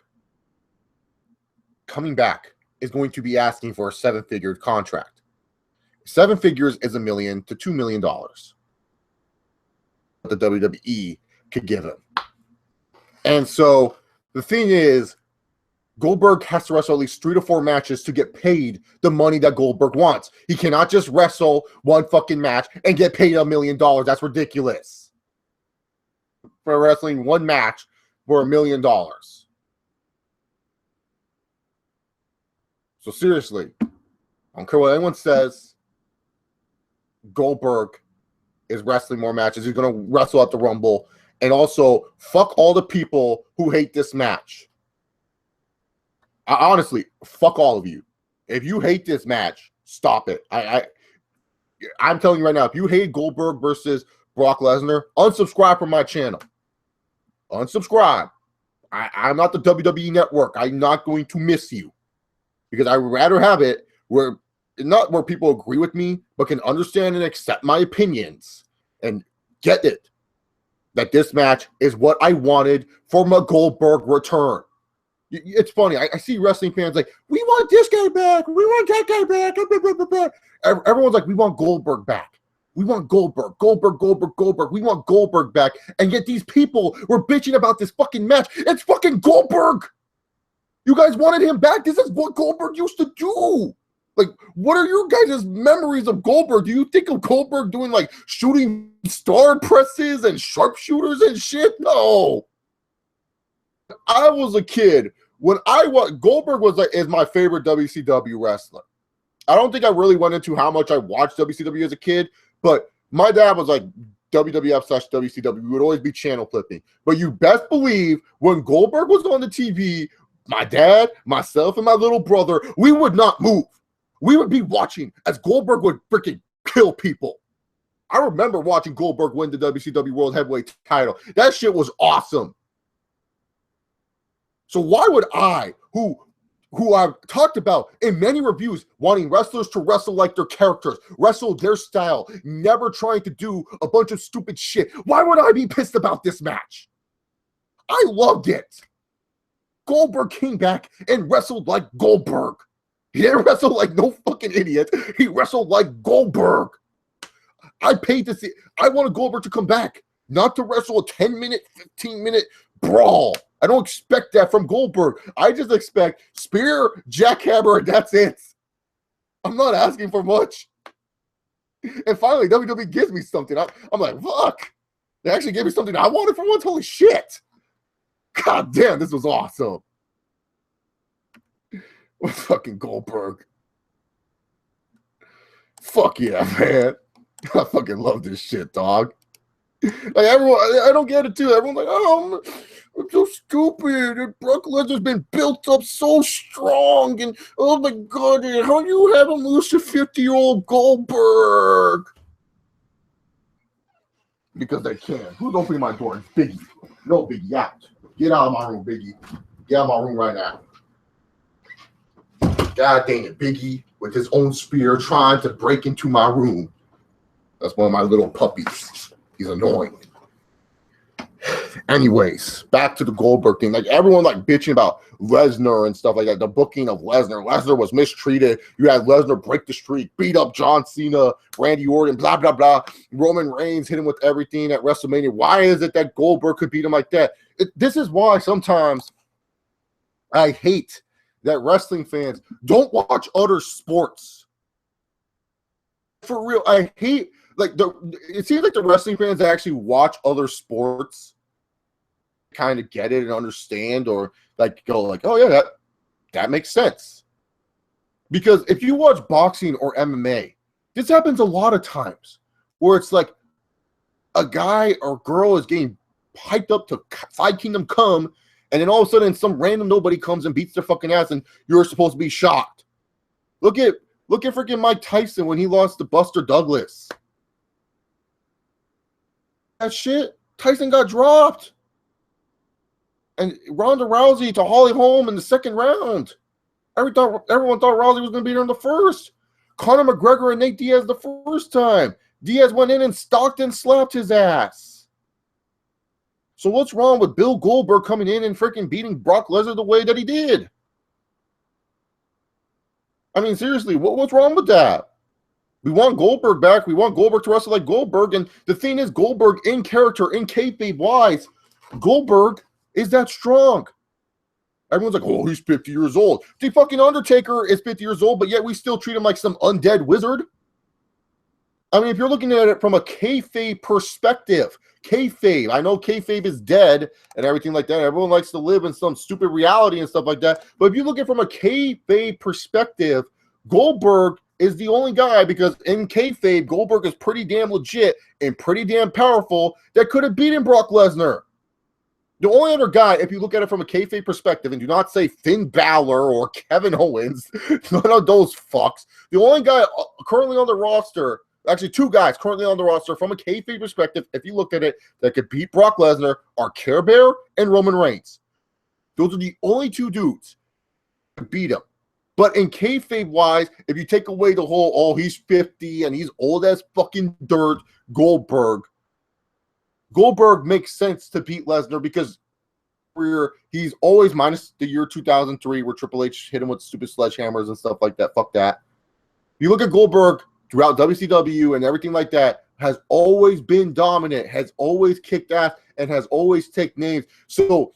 coming back, is going to be asking for a 7-figure contract. 7 figures is $1 million to $2 million. The WWE could give him. And so the thing is, Goldberg has to wrestle at least 3 to 4 matches to get paid the money that Goldberg wants. He cannot just wrestle one fucking match and get paid $1 million. That's ridiculous. For wrestling one match for $1 million. So seriously, I don't care what anyone says. Goldberg is wrestling more matches. He's going to wrestle at the Rumble. And also, fuck all the people who hate this match. Honestly, fuck all of you. If you hate this match, stop it. I'm telling you right now, if you hate Goldberg versus Brock Lesnar, unsubscribe from my channel. Unsubscribe. I'm not the WWE Network. I'm not going to miss you. Because I would rather have it where, not where people agree with me, but can understand and accept my opinions and get it. That this match is what I wanted for my Goldberg return. It's funny. I see wrestling fans like, we want this guy back. We want that guy back. Everyone's like, we want Goldberg back. We want Goldberg. Goldberg. We want Goldberg back. And yet these people were bitching about this fucking match. It's fucking Goldberg. You guys wanted him back. This is what Goldberg used to do. Like, what are your guys' memories of Goldberg? Do you think of Goldberg doing, like, shooting star presses and sharpshooters and shit? No. I was a kid. When Goldberg is my favorite WCW wrestler. I don't think I really went into how much I watched WCW as a kid, but my dad was like WWF/WCW. We would always be channel flipping. But you best believe when Goldberg was on the TV, my dad, myself, and my little brother, we would not move. We would be watching as Goldberg would freaking kill people. I remember watching Goldberg win the WCW World Heavyweight title. That shit was awesome. So why would I, who I've talked about in many reviews, wanting wrestlers to wrestle like their characters, wrestle their style, never trying to do a bunch of stupid shit, why would I be pissed about this match? I loved it. Goldberg came back and wrestled like Goldberg. He didn't wrestle like no fucking idiot. He wrestled like Goldberg. I paid to see. I wanted Goldberg to come back, not to wrestle a 10-minute, 15-minute brawl. I don't expect that from Goldberg. I just expect spear, jackhammer, and that's it. I'm not asking for much. And finally, WWE gives me something. I'm like, fuck. They actually gave me something I wanted for once. Holy shit. God damn, this was awesome. Fucking Goldberg. Fuck yeah, man. I fucking love this shit, dog. Like everyone, I don't get it too. Everyone's like, oh, I'm so stupid. And Brock Lesnar's been built up so strong, and oh my god, how do you have him lose to 50-year-old Goldberg? Because they can. Who's opening my door? It's Biggie. No, Biggie, out. Get out of my room, Biggie. Get out of my room right now. God dang it, Biggie, with his own spear trying to break into my room. That's one of my little puppies. He's annoying. Anyways, back to the Goldberg thing. Like everyone like bitching about Lesnar and stuff like that. The booking of Lesnar. Lesnar was mistreated. You had Lesnar break the streak, beat up John Cena, Randy Orton, blah, blah, blah. Roman Reigns hit him with everything at WrestleMania. Why is it that Goldberg could beat him like that? This is why sometimes I hate that wrestling fans don't watch other sports. For real, I hate it seems like the wrestling fans that actually watch other sports kind of get it and understand, or like go like, oh yeah, that makes sense. Because if you watch boxing or MMA, this happens a lot of times where it's like a guy or girl is getting hyped up to Fight Kingdom Come, and then all of a sudden some random nobody comes and beats their fucking ass, and you're supposed to be shocked. Look at freaking Mike Tyson when he lost to Buster Douglas. That shit, Tyson got dropped. And Ronda Rousey to Holly Holm in the second round. Everyone thought Rousey was going to beat her in the first. Conor McGregor and Nate Diaz the first time. Diaz went in and stalked and slapped his ass. So what's wrong with Bill Goldberg coming in and freaking beating Brock Lesnar the way that he did? I mean, seriously, what's wrong with that? We want Goldberg back. We want Goldberg to wrestle like Goldberg. And the thing is, Goldberg in character, in kayfabe-wise, Goldberg is that strong. Everyone's like, oh, he's 50 years old. The fucking Undertaker is 50 years old, but yet we still treat him like some undead wizard. I mean, if you're looking at it from a kayfabe perspective, kayfabe, I know kayfabe is dead and everything like that. Everyone likes to live in some stupid reality and stuff like that. But if you look at it from a kayfabe perspective, Goldberg is the only guy, because in kayfabe, Goldberg is pretty damn legit and pretty damn powerful, that could have beaten Brock Lesnar. The only other guy, if you look at it from a kayfabe perspective, and do not say Finn Balor or Kevin Owens, none of those fucks. The only guy currently on the roster, actually two guys currently on the roster from a kayfabe perspective, if you look at it, that could beat Brock Lesnar are Care Bear and Roman Reigns. Those are the only two dudes to beat him. But in kayfabe-wise, if you take away the whole, oh, he's 50 and he's old as fucking dirt, Goldberg makes sense to beat Lesnar because he's always minus the year 2003 where Triple H hit him with stupid sledgehammers and stuff like that. Fuck that. You look at Goldberg throughout WCW and everything like that, has always been dominant, has always kicked ass, and has always taken names. So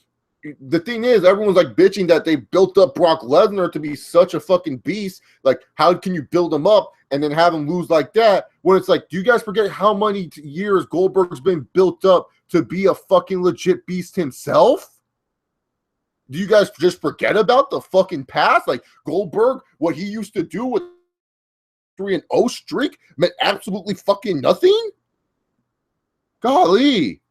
the thing is, everyone's like bitching that they built up Brock Lesnar to be such a fucking beast. Like, how can you build him up and then have him lose like that? When it's like, do you guys forget how many years Goldberg's been built up to be a fucking legit beast himself? Do you guys just forget about the fucking past? Like, Goldberg, what he used to do with 3-0 streak meant absolutely fucking nothing? Golly.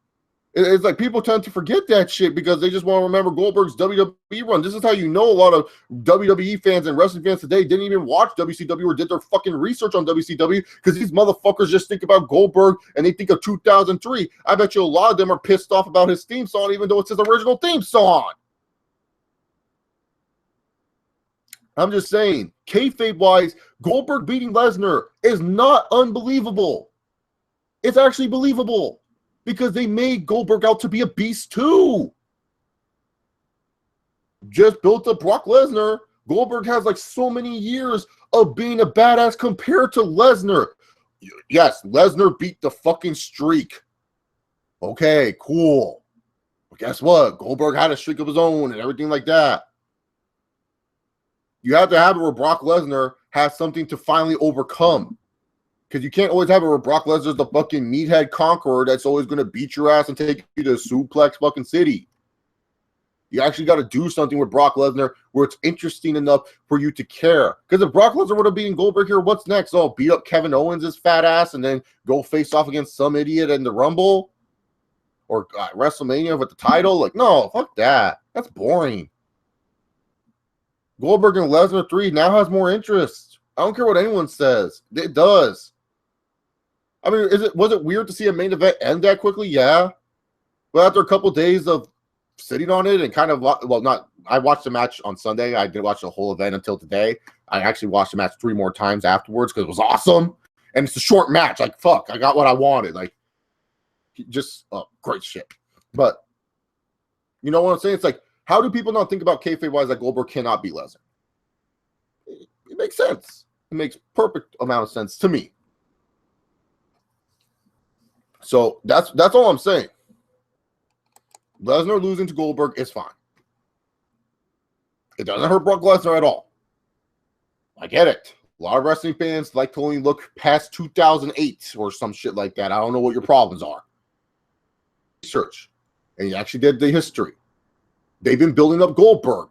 It's like people tend to forget that shit because they just want to remember Goldberg's WWE run. This is how you know a lot of WWE fans and wrestling fans today didn't even watch WCW or did their fucking research on WCW because these motherfuckers just think about Goldberg and they think of 2003. I bet you a lot of them are pissed off about his theme song even though it's his original theme song. I'm just saying, kayfabe-wise, Goldberg beating Lesnar is not unbelievable. It's actually believable. Because they made Goldberg out to be a beast too. Just built up Brock Lesnar. Goldberg has like so many years of being a badass compared to Lesnar. Yes, Lesnar beat the fucking streak. Okay, cool. But guess what? Goldberg had a streak of his own and everything like that. You have to have it where Brock Lesnar has something to finally overcome. Because you can't always have it where Brock Lesnar's the fucking meathead conqueror that's always going to beat your ass and take you to suplex fucking city. You actually got to do something with Brock Lesnar where it's interesting enough for you to care. Because if Brock Lesnar would have beaten Goldberg here, what's next? Oh, beat up Kevin Owens' fat ass and then go face off against some idiot in the Rumble? Or WrestleMania with the title? Like, no, fuck that. That's boring. Goldberg and Lesnar 3 now has more interest. I don't care what anyone says. It does. I mean, was it weird to see a main event end that quickly? Yeah. But after a couple days of sitting on it and kind of, well, not, I watched the match on Sunday. I didn't watch the whole event until today. I actually watched the match 3 more times afterwards because it was awesome. And it's a short match. Like, fuck, I got what I wanted. Like, just great shit. But you know what I'm saying? It's like, how do people not think about kayfabe-wise that Goldberg cannot beat Lesnar? It makes sense. It makes perfect amount of sense to me. So that's all I'm saying. Lesnar losing to Goldberg is fine. It doesn't hurt Brock Lesnar at all. I get it. A lot of wrestling fans like to only look past 2008 or some shit like that. I don't know what your problems are. Research. And you actually did the history. They've been building up Goldberg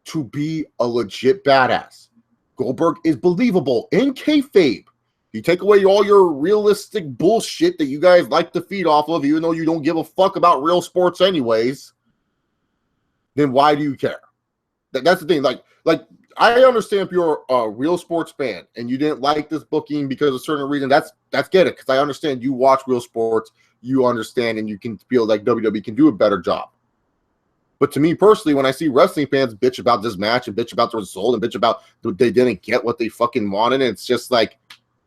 to be a legit badass. Goldberg is believable in kayfabe. You take away all your realistic bullshit that you guys like to feed off of, even though you don't give a fuck about real sports anyways, then why do you care? That's the thing. Like I understand if you're a real sports fan and you didn't like this booking because of a certain reason, that's get it. Because I understand you watch real sports, you understand, and you can feel like WWE can do a better job. But to me personally, when I see wrestling fans bitch about this match and bitch about the result and bitch about they didn't get what they fucking wanted, it's just like,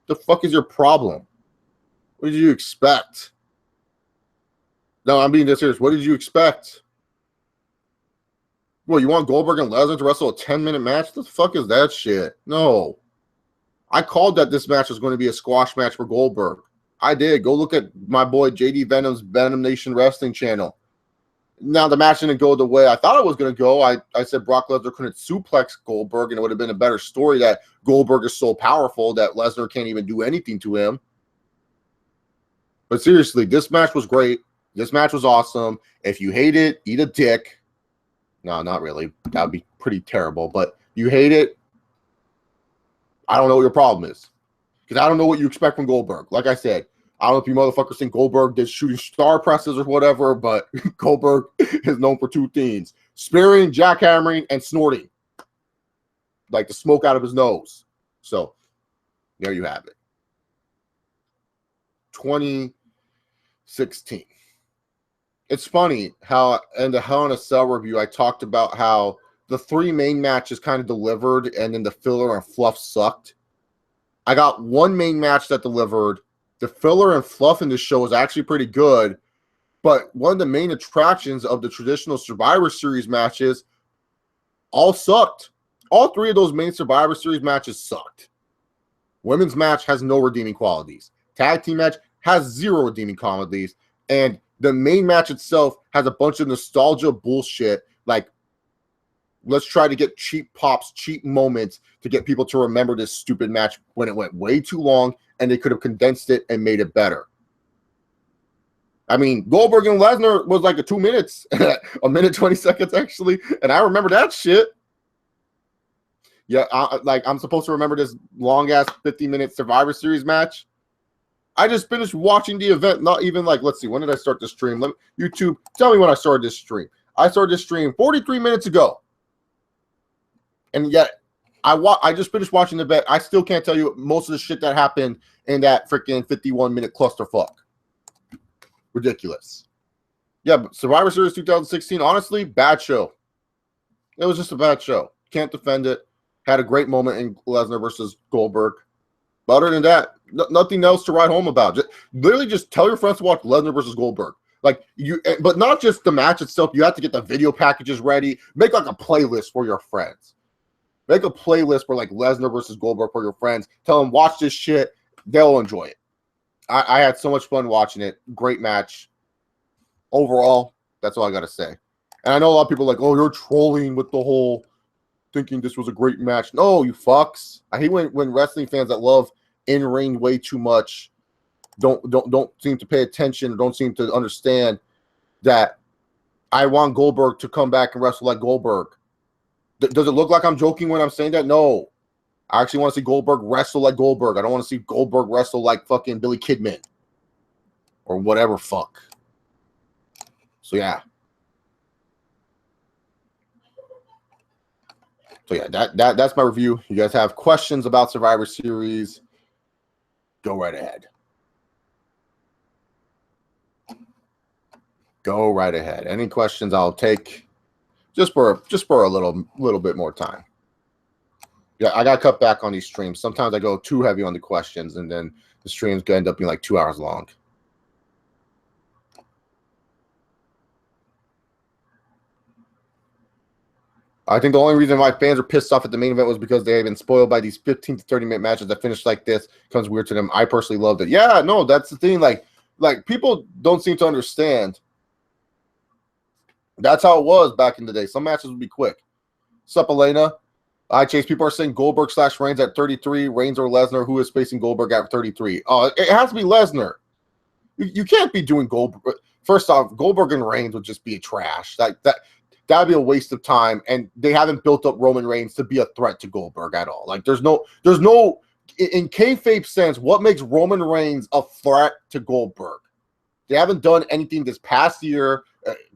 the fuck is your problem? What did you expect? No, I'm being dead serious. What did you expect? Well, you want Goldberg and Lesnar to wrestle a 10-minute match? The fuck is that shit? No. I called that this match was going to be a squash match for Goldberg. I did. Go look at my boy JD Venom's Venom Nation Wrestling channel. Now, the match didn't go the way I thought it was going to go. I said Brock Lesnar couldn't suplex Goldberg, and it would have been a better story that Goldberg is so powerful that Lesnar can't even do anything to him. But seriously, this match was great. This match was awesome. If you hate it, eat a dick. No, not really. That would be pretty terrible. But you hate it, I don't know what your problem is. Because I don't know what you expect from Goldberg. Like I said, I don't know if you motherfuckers think Goldberg did shooting star presses or whatever, but Goldberg is known for 2 things: spearing, jackhammering, and snorting. Like the smoke out of his nose. So, there you have it. 2016. It's funny how in the Hell in a Cell review, I talked about how the 3 main matches kind of delivered and then the filler and fluff sucked. I got 1 main match that delivered. The filler and fluff in this show was actually pretty good, but one of the main attractions of the traditional Survivor Series matches all sucked. All 3 of those main Survivor Series matches sucked. Women's match has no redeeming qualities. Tag team match has 0 redeeming qualities. And the main match itself has a bunch of nostalgia bullshit. Like, let's try to get cheap pops, cheap moments to get people to remember this stupid match when it went way too long and they could have condensed it and made it better. I mean, Goldberg and Lesnar was like a 2 minutes, a minute 20 seconds actually, and I remember that shit. Yeah, I'm supposed to remember this long ass 50-minute Survivor Series match. I just finished watching the event. Not even like, let's see, when did I start this stream? YouTube, tell me when I started this stream. I started this stream 43 minutes ago, and yet I just finished watching the event. I still can't tell you most of the shit that happened in that freaking 51-minute clusterfuck. Ridiculous. Yeah, but Survivor Series 2016, honestly, bad show. It was just a bad show. Can't defend it. Had a great moment in Lesnar versus Goldberg. But other than that, nothing else to write home about. Literally just tell your friends to watch Lesnar versus Goldberg. But not just the match itself. You have to get the video packages ready. Make like a playlist for your friends. Make a playlist for like Lesnar versus Goldberg for your friends. Tell them, watch this shit. They'll enjoy it. I had so much fun watching it. Great match. Overall, that's all I got to say. And I know a lot of people are like, oh, you're trolling with the whole thinking this was a great match. No, you fucks. I hate when wrestling fans that love in ring way too much, don't seem to pay attention, don't seem to understand that I want Goldberg to come back and wrestle like Goldberg. Does it look like I'm joking when I'm saying that? No. I actually want to see Goldberg wrestle like Goldberg. I don't want to see Goldberg wrestle like fucking Billy Kidman or whatever fuck. So yeah. So yeah, that's my review. You guys have questions about Survivor Series? Go right ahead. Go right ahead. Any questions I'll take just for a little bit more time. Yeah, I got to cut back on these streams. Sometimes I go too heavy on the questions, and then the streams could end up being like 2 hours long. I think the only reason why fans are pissed off at the main event was because they've been spoiled by these 15 to 30-minute matches that finish like this. Comes weird to them. I personally loved it. Yeah, no, that's the thing. Like people don't seem to understand. That's how it was back in the day. Some matches would be quick. Sup, Elena? I Chase. People are saying Goldberg / Reigns at 33. Reigns or Lesnar. Who is facing Goldberg at 33? Oh, it has to be Lesnar. You can't be doing Goldberg. First off, Goldberg and Reigns would just be trash. That'd be a waste of time, and they haven't built up Roman Reigns to be a threat to Goldberg at all. Like, there's no in kayfabe sense, what makes Roman Reigns a threat to Goldberg? They haven't done anything this past year,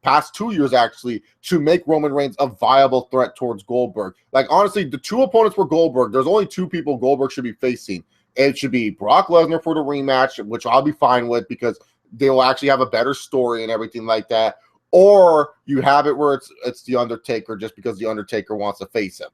past 2 years actually, to make Roman Reigns a viable threat towards Goldberg. Like, honestly, the two opponents for Goldberg, there's only two people Goldberg should be facing. It should be Brock Lesnar for the rematch, which I'll be fine with because they will actually have a better story and everything like that. Or you have it where it's The Undertaker just because The Undertaker wants to face him.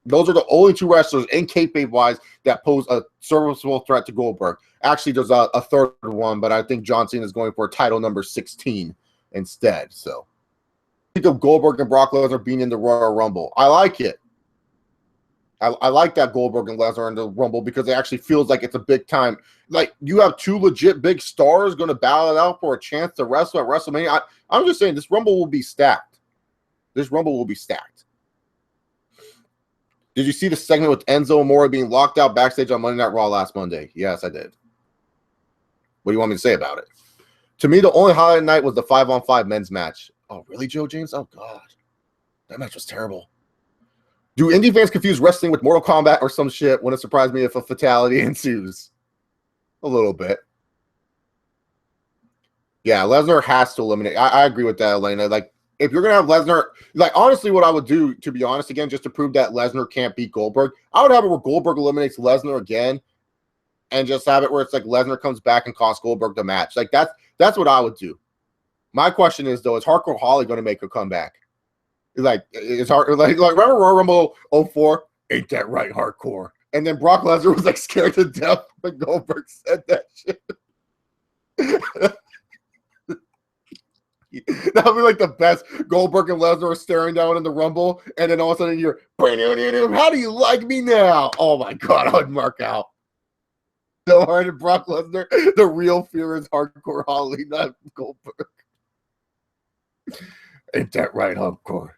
Those are the only two wrestlers in kayfabe-wise that pose a serviceable threat to Goldberg. Actually, there's a third one, but I think John Cena is going for title number 16 instead. So, I think of Goldberg and Brock Lesnar being in the Royal Rumble. I like it. I like that Goldberg and Lesnar in the Rumble because it actually feels like it's a big time. Like, you have two legit big stars going to battle it out for a chance to wrestle at WrestleMania. I'm just saying this Rumble will be stacked. This Rumble will be stacked. Did you see the segment with Enzo Amore being locked out backstage on Monday Night Raw last Monday? Yes, I did. What do you want me to say about it? To me, the only highlight night was the 5-on-5 men's match. Oh, really, Joe James? Oh, God. That match was terrible. Do indie fans confuse wrestling with Mortal Kombat or some shit? Wouldn't surprise me if a fatality ensues. A little bit. Yeah, Lesnar has to eliminate. I agree with that, Elena. Like, if you're going to have Lesnar, like, honestly, what I would do, to be honest, again, just to prove that Lesnar can't beat Goldberg, I would have it where Goldberg eliminates Lesnar again and just have it where it's like Lesnar comes back and costs Goldberg the match. Like, that's what I would do. My question is, though, is Hardcore Holly going to make a comeback? Like, it's hard. Like remember Royal Rumble 04? Ain't that right, Hardcore? And then Brock Lesnar was like scared to death when Goldberg said that shit. That would be like the best. Goldberg and Lesnar are staring down in the Rumble, and then all of a sudden you're, how do you like me now? Oh my God, I would mark out. So hard at Brock Lesnar. The real fear is Hardcore Holly, not Goldberg. Ain't that right, Hardcore?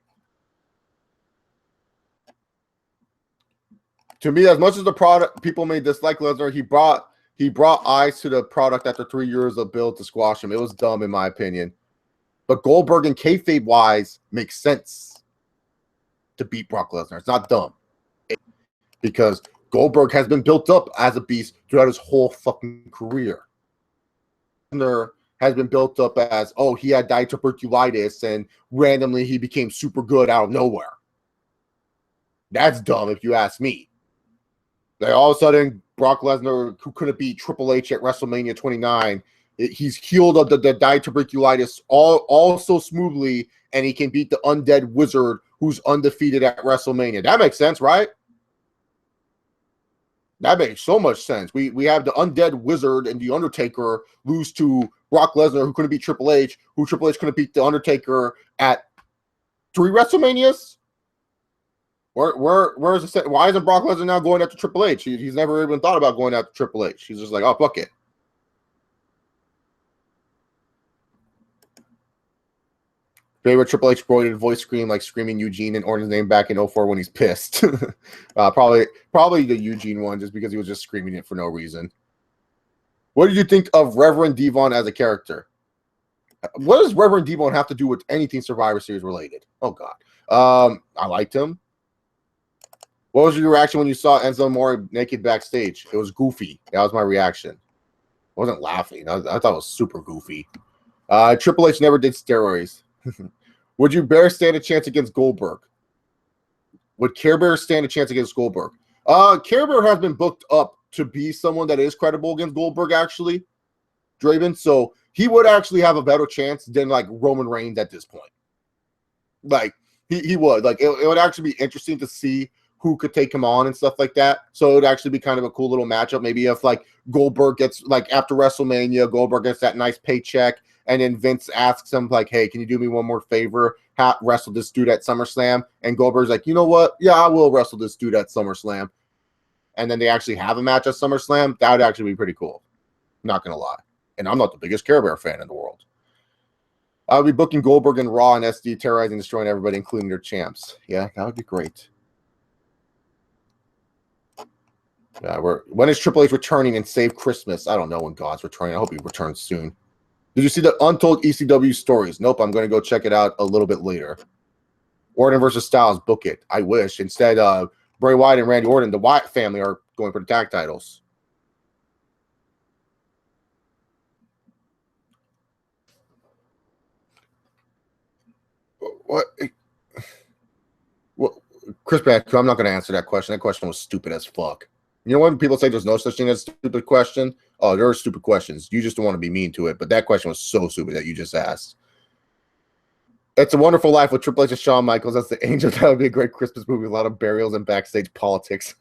To me, as much as the product people may dislike Lesnar, he brought eyes to the product after 3 years of build to squash him. It was dumb in my opinion. But Goldberg and kayfabe wise makes sense to beat Brock Lesnar. It's not dumb. Because Goldberg has been built up as a beast throughout his whole fucking career. Lesnar has been built up as, oh, he had diverticulitis and randomly he became super good out of nowhere. That's dumb if you ask me. Like, all of a sudden, Brock Lesnar, who couldn't beat Triple H at WrestleMania 29, he's healed of the diverticulitis all so smoothly, and he can beat the undead wizard who's undefeated at WrestleMania. That makes sense, right? That makes so much sense. We have the undead wizard and the Undertaker lose to Brock Lesnar, who couldn't beat Triple H, who Triple H couldn't beat the Undertaker at 3 WrestleManias. Where is the why isn't Brock Lesnar now going after Triple H? He's never even thought about going after Triple H. He's just like, oh, fuck it. Favorite Triple H broided voice scream, like screaming Eugene and Orton's name back in 04 when he's pissed. Probably the Eugene one, just because he was just screaming it for no reason. What did you think of Reverend Devon as a character? What does Reverend Devon have to do with anything Survivor Series related? Oh, God. I liked him. What was your reaction when you saw Enzo Amore naked backstage? It was goofy. That was my reaction. I wasn't laughing. I thought it was super goofy. Triple H never did steroids. Would you Bear stand a chance against Goldberg? Would Care Bear stand a chance against Goldberg? Care Bear has been booked up to be someone that is credible against Goldberg, actually, Draven. So he would actually have a better chance than like Roman Reigns at this point. Like he would. Like it would actually be interesting to see who could take him on and stuff like that. So it would actually be kind of a cool little matchup. Maybe if like Goldberg gets like after WrestleMania, Goldberg gets that nice paycheck, and then Vince asks him like, "Hey, can you do me one more favor? Wrestle this dude at SummerSlam." And Goldberg's like, "You know what? Yeah, I will wrestle this dude at SummerSlam." And then they actually have a match at SummerSlam. That would actually be pretty cool. Not gonna lie. And I'm not the biggest Care Bear fan in the world. I'll be booking Goldberg and Raw and SD, terrorizing, destroying everybody, including their champs. Yeah, that would be great. Yeah, when is Triple H returning and save Christmas? I don't know when God's returning. I hope he returns soon. Did you see the Untold ECW stories? Nope, I'm going to go check it out a little bit later. Orton versus Styles, book it. I wish. Instead, Bray Wyatt and Randy Orton, the Wyatt family, are going for the tag titles. What? Chris Banku, I'm not going to answer that question. That question was stupid as fuck. You know when people say there's no such thing as a stupid question? Oh, there are stupid questions. You just don't want to be mean to it. But that question was so stupid that you just asked. It's a Wonderful Life with Triple H and Shawn Michaels. That's the Angel. That would be a great Christmas movie with a lot of burials and backstage politics.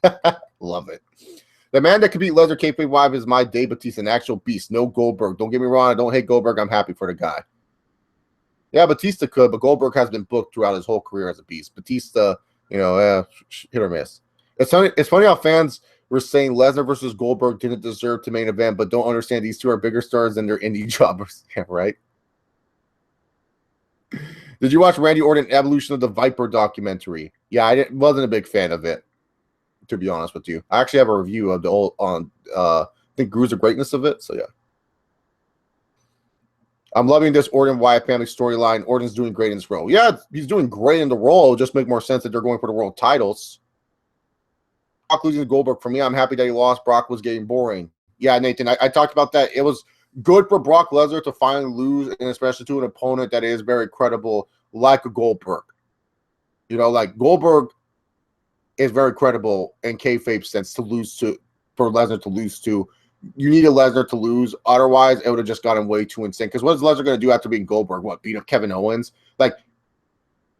Love it. The man that could beat Lesnar kayfabe wife is my Dave Bautista, an actual beast. No Goldberg. Don't get me wrong. I don't hate Goldberg. I'm happy for the guy. Yeah, Batista could, but Goldberg has been booked throughout his whole career as a beast. Batista, you know, hit or miss. It's funny how fans were saying Lesnar versus Goldberg didn't deserve to main event, but don't understand these two are bigger stars than their indie jobbers. Yeah, right. Did you watch Randy Orton Evolution of the Viper documentary? Yeah, I wasn't a big fan of it, to be honest with you. I actually have a review of the old on I think Grooves of Greatness of it. So yeah. I'm loving this Orton Wyatt family storyline. Orton's doing great in this role. Yeah, he's doing great in the role. It'll just make more sense that they're going for the world titles. Brock losing to Goldberg, for me, I'm happy that he lost. Brock was getting boring. Yeah, Nathan, I talked about that. It was good for Brock Lesnar to finally lose, and especially to an opponent that is very credible, like a Goldberg. You know, like Goldberg is very credible in kayfabe sense for Lesnar to lose to. You need a Lesnar to lose. Otherwise, it would have just gotten way too insane. Because what is Lesnar going to do after beating Goldberg? What, beat up Kevin Owens? Like,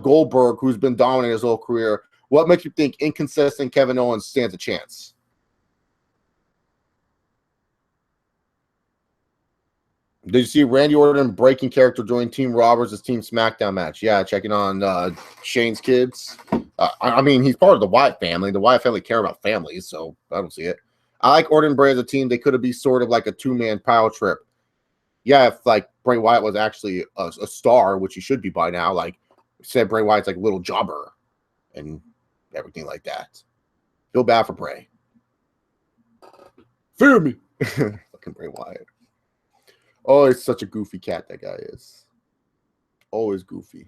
Goldberg, who's been dominant his whole career, what makes you think inconsistent Kevin Owens stands a chance? Did you see Randy Orton breaking character during Team Roberts' Team SmackDown match? Yeah, checking on Shane's kids. I mean, he's part of the Wyatt family. The Wyatt family care about families, so I don't see it. I like Orton and Bray as a team. They could have been sort of like a two-man power trip. Yeah, if like Bray Wyatt was actually a star, which he should be by now, like said Bray Wyatt's like a little jobber and everything like that. Feel bad for Bray. Fear me. Fucking Bray Wyatt. Oh, he's such a goofy cat, that guy is. Always goofy.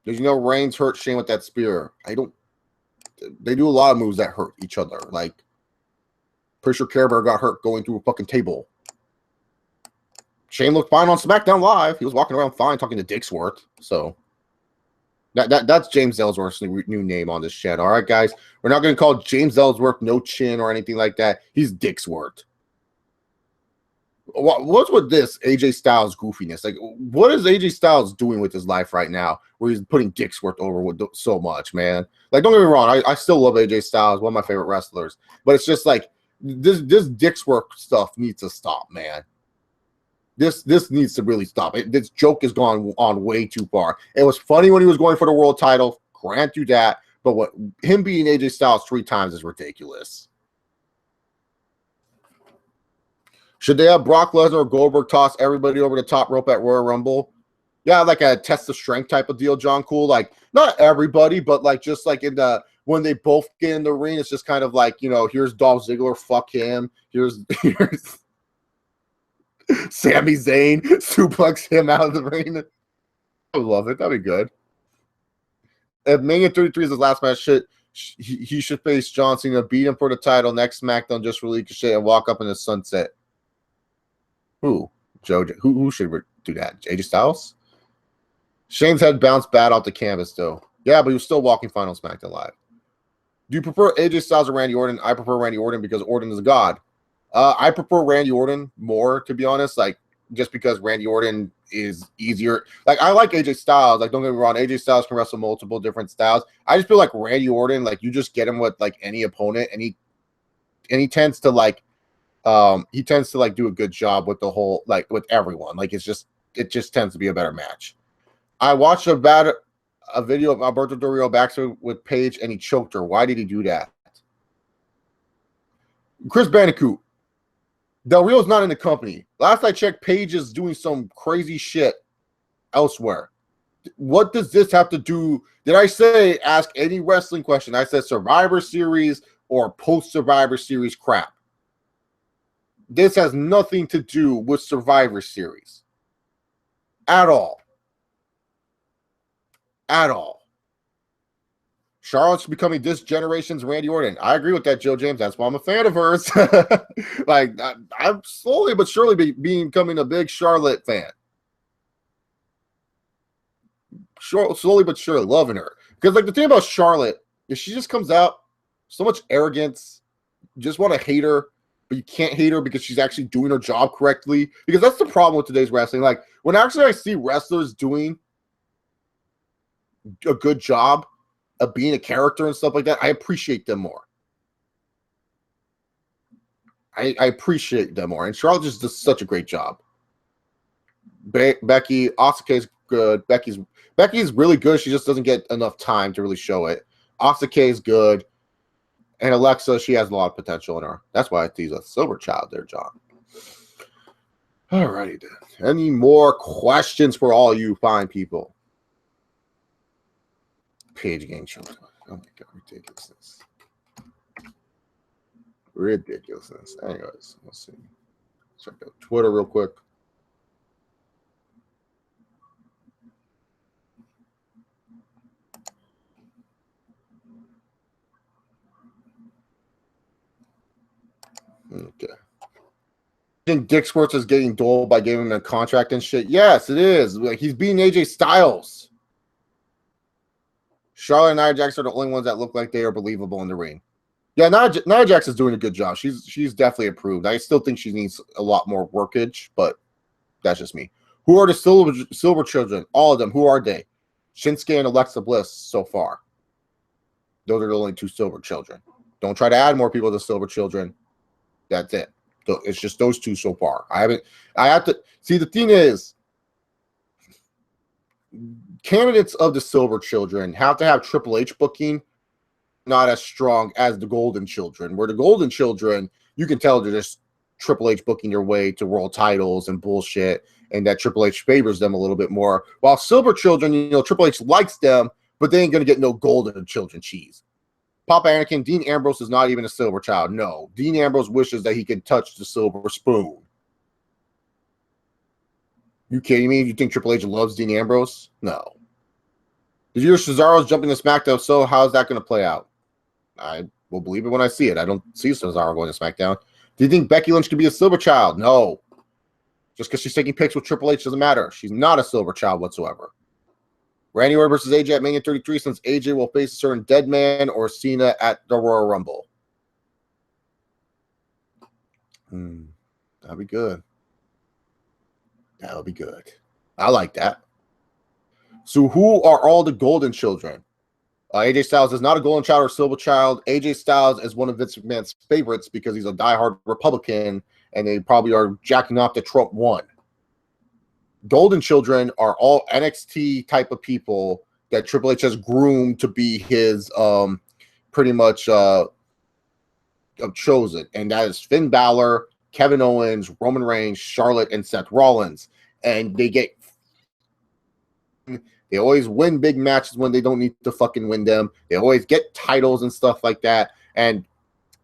Did you know Reigns hurt Shane with that spear? They do a lot of moves that hurt each other. Like, pretty sure Care Bear got hurt going through a fucking table. Shane looked fine on SmackDown Live. He was walking around fine talking to Dixworth. So, that's James Ellsworth's new name on this channel. All right, guys. We're not going to call James Ellsworth no chin or anything like that. He's Dixworth. What's with this AJ Styles goofiness? Like, what is AJ Styles doing with his life right now where he's putting Dixworth over with so much, man? Like, don't get me wrong. I still love AJ Styles, one of my favorite wrestlers. But it's just like, this Dixworth stuff needs to stop, man. This needs to really stop. This joke has gone on way too far. It was funny when he was going for the world title. Grant you that. But him beating AJ Styles 3 times is ridiculous. Should they have Brock Lesnar or Goldberg toss everybody over the top rope at Royal Rumble? Yeah, like a test of strength type of deal, John Cool. Like not everybody, but like just like in the when they both get in the ring, it's just kind of like, you know, here's Dolph Ziggler, fuck him. Here's Sami Zayn, suplex him out of the ring. I would love it. That'd be good. If Mania 33 is his last match, he should face John Cena, beat him for the title next SmackDown, just release shit and walk up in the sunset. Who? JoJo. Who should do that? AJ Styles? Shane's head bounced bad off the canvas, though. Yeah, but he was still walking Final SmackDown Live. Do you prefer AJ Styles or Randy Orton? I prefer Randy Orton because Orton is a god. I prefer Randy Orton more, to be honest. Like, just because Randy Orton is easier. Like, I like AJ Styles. Like, don't get me wrong. AJ Styles can wrestle multiple different styles. I just feel like Randy Orton, like, you just get him with, like, any opponent. And he tends to, like, do a good job with the whole, like, with everyone. Like, it just tends to be a better match. I watched a video of Alberto Del Rio backstage with Paige, and he choked her. Why did he do that? Chris Bandicoot. Del Rio's not in the company. Last I checked, Paige is doing some crazy shit elsewhere. What does this have to do? Did I say ask any wrestling question? I said Survivor Series or post-Survivor Series crap. This has nothing to do with Survivor Series. At all. At all. Charlotte's becoming this generation's Randy Orton. I agree with that, Joe James. That's why I'm a fan of hers. Like, I'm slowly but surely becoming a big Charlotte fan. Slowly but surely, loving her. Because, like, the thing about Charlotte is she just comes out, so much arrogance. You just want to hate her, but you can't hate her because she's actually doing her job correctly. Because that's the problem with today's wrestling. Like, when actually I see wrestlers doing a good job of being a character and stuff like that, I appreciate them more. I appreciate them more. And Charlotte just does such a great job. Becky, Asuka's good. Becky's really good. She just doesn't get enough time to really show it. Asuka is good. And Alexa, she has a lot of potential in her. That's why she's a silver child there, John. All righty then. Any more questions for all you fine people? Page game children. Oh my god, ridiculousness. Ridiculousness. Anyways, let's see. Check out Twitter real quick. Okay. I think Dick Squirts is getting dull by giving him a contract and shit. Yes, it is. Like, he's beating AJ Styles. Charlotte and Nia Jax are the only ones that look like they are believable in the ring. Yeah, Nia Jax is doing a good job. She's definitely improved. I still think she needs a lot more workage, but that's just me. Who are the Silver Children? All of them. Who are they? Shinsuke and Alexa Bliss so far. Those are the only two Silver Children. Don't try to add more people to Silver Children. That's it. It's just those two so far. I have to see. The thing is, candidates of the Silver Children have to have Triple H booking, not as strong as the Golden Children. Where the Golden Children, you can tell they're just Triple H booking their way to world titles and bullshit, and that Triple H favors them a little bit more. While Silver Children, you know, Triple H likes them, but they ain't gonna get no Golden Children cheese. Papa Anakin, Dean Ambrose is not even a silver child. No, Dean Ambrose wishes that he could touch the silver spoon. You kidding me? You think Triple H loves Dean Ambrose? No. Did you hear Cesaro's jumping to SmackDown? So how's that going to play out? I will believe it when I see it. I don't see Cesaro going to SmackDown. Do you think Becky Lynch could be a silver child? No. Just because she's taking pics with Triple H doesn't matter. She's not a silver child whatsoever. Randy Orton versus AJ at Mania 33, since AJ will face a certain dead man or Cena at the Royal Rumble. That'd be good. That would be good. I like that. So who are all the Golden Children? AJ Styles is not a Golden Child or Silver Child. AJ Styles is one of Vince McMahon's favorites because he's a diehard Republican, and they probably are jacking off that Trump won. Golden Children are all NXT type of people that Triple H has groomed to be his pretty much chosen. And that is Finn Balor, Kevin Owens, Roman Reigns, Charlotte, and Seth Rollins. And they get They always win big matches when they don't need to fucking win them. They always get titles and stuff like that. And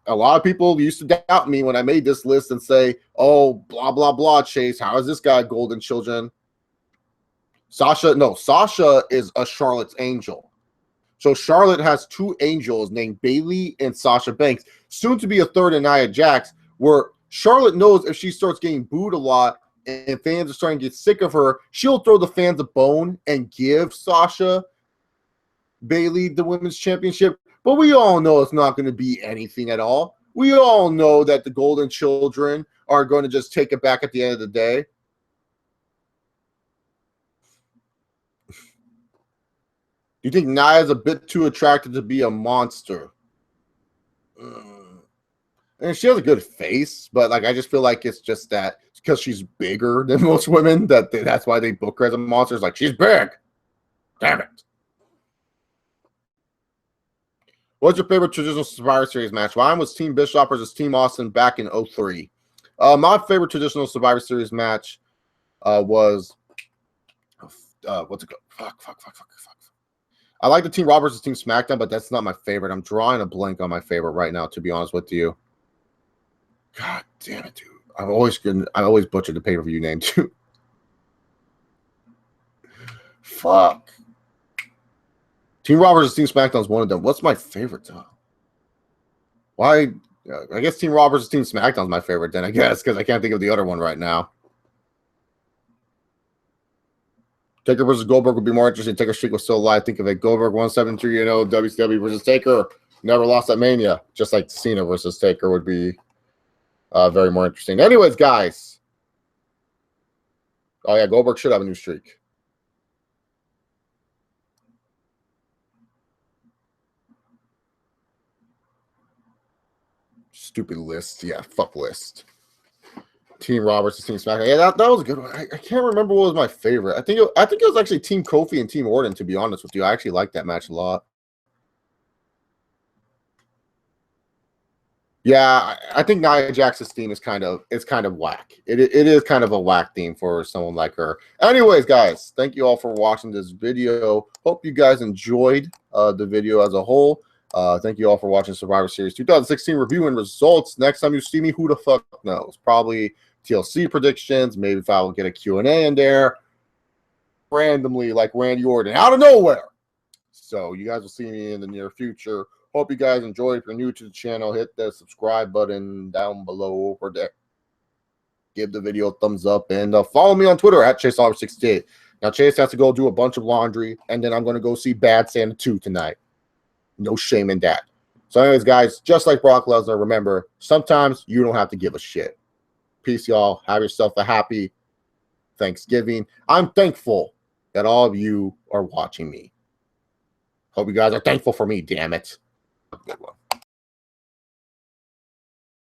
a lot of people used to doubt me when I made this list and say, oh, blah, blah, blah, Chase. How is this guy Golden Children? Sasha is a Charlotte's angel. So Charlotte has two angels named Bayley and Sasha Banks, soon to be a third in Nia Jax, where Charlotte knows if she starts getting booed a lot and fans are starting to get sick of her, she'll throw the fans a bone and give Sasha Bayley the women's championship. But we all know it's not going to be anything at all. We all know that the Golden Children are going to just take it back at the end of the day. Do you think Nia's a bit too attractive to be a monster? And she has a good face, but like I just feel like it's just that because she's bigger than most women that's why they book her as a monster. It's like she's big. Damn it. What's your favorite traditional Survivor Series match? Mine was Team Bischoff versus Team Austin back in 03. My favorite traditional Survivor Series match was what's it called? Fuck. I like the Team Raw versus Team SmackDown, but that's not my favorite. I'm drawing a blank on my favorite right now, to be honest with you. God damn it, dude. I always butchered the pay-per-view name too. Fuck. Team Raw versus Team SmackDown is one of them. What's my favorite though? Why? I guess Team Raw versus Team SmackDown is my favorite then, I guess, because I can't think of the other one right now. Taker versus Goldberg would be more interesting. Taker streak was still alive. Think of it. Goldberg 173-0. WCW versus Taker. Never lost at Mania. Just like Cena versus Taker would be very more interesting. Anyways, guys. Oh, yeah. Goldberg should have a new streak. Stupid list. Yeah, fuck list. Team Raw versus Team SmackDown. Yeah, that was a good one. I can't remember what was my favorite. I think it was actually Team Kofi and Team Orton, to be honest with you. I actually liked that match a lot. Yeah, I think Nia Jax's theme is kind of whack. It is kind of a whack theme for someone like her. Anyways, guys, thank you all for watching this video. Hope you guys enjoyed the video as a whole. Thank you all for watching Survivor Series 2016 review and results. Next time you see me, who the fuck knows? Probably TLC predictions. Maybe if I will get a Q&A in there randomly, like Randy Orton out of nowhere. So you guys will see me in the near future. Hope you guys enjoyed. If you're new to the channel, hit the subscribe button down below over there. Give the video a thumbs up and follow me on Twitter at ChaseOliver68. Now Chase has to go do a bunch of laundry, and then I'm going to go see Bad Santa 2 tonight. No shame in that. So anyways, guys, just like Brock Lesnar, remember, sometimes you don't have to give a shit. Peace, y'all. Have yourself a happy Thanksgiving. I'm thankful that all of you are watching me. Hope you guys are thankful for me, damn it. Have a good one.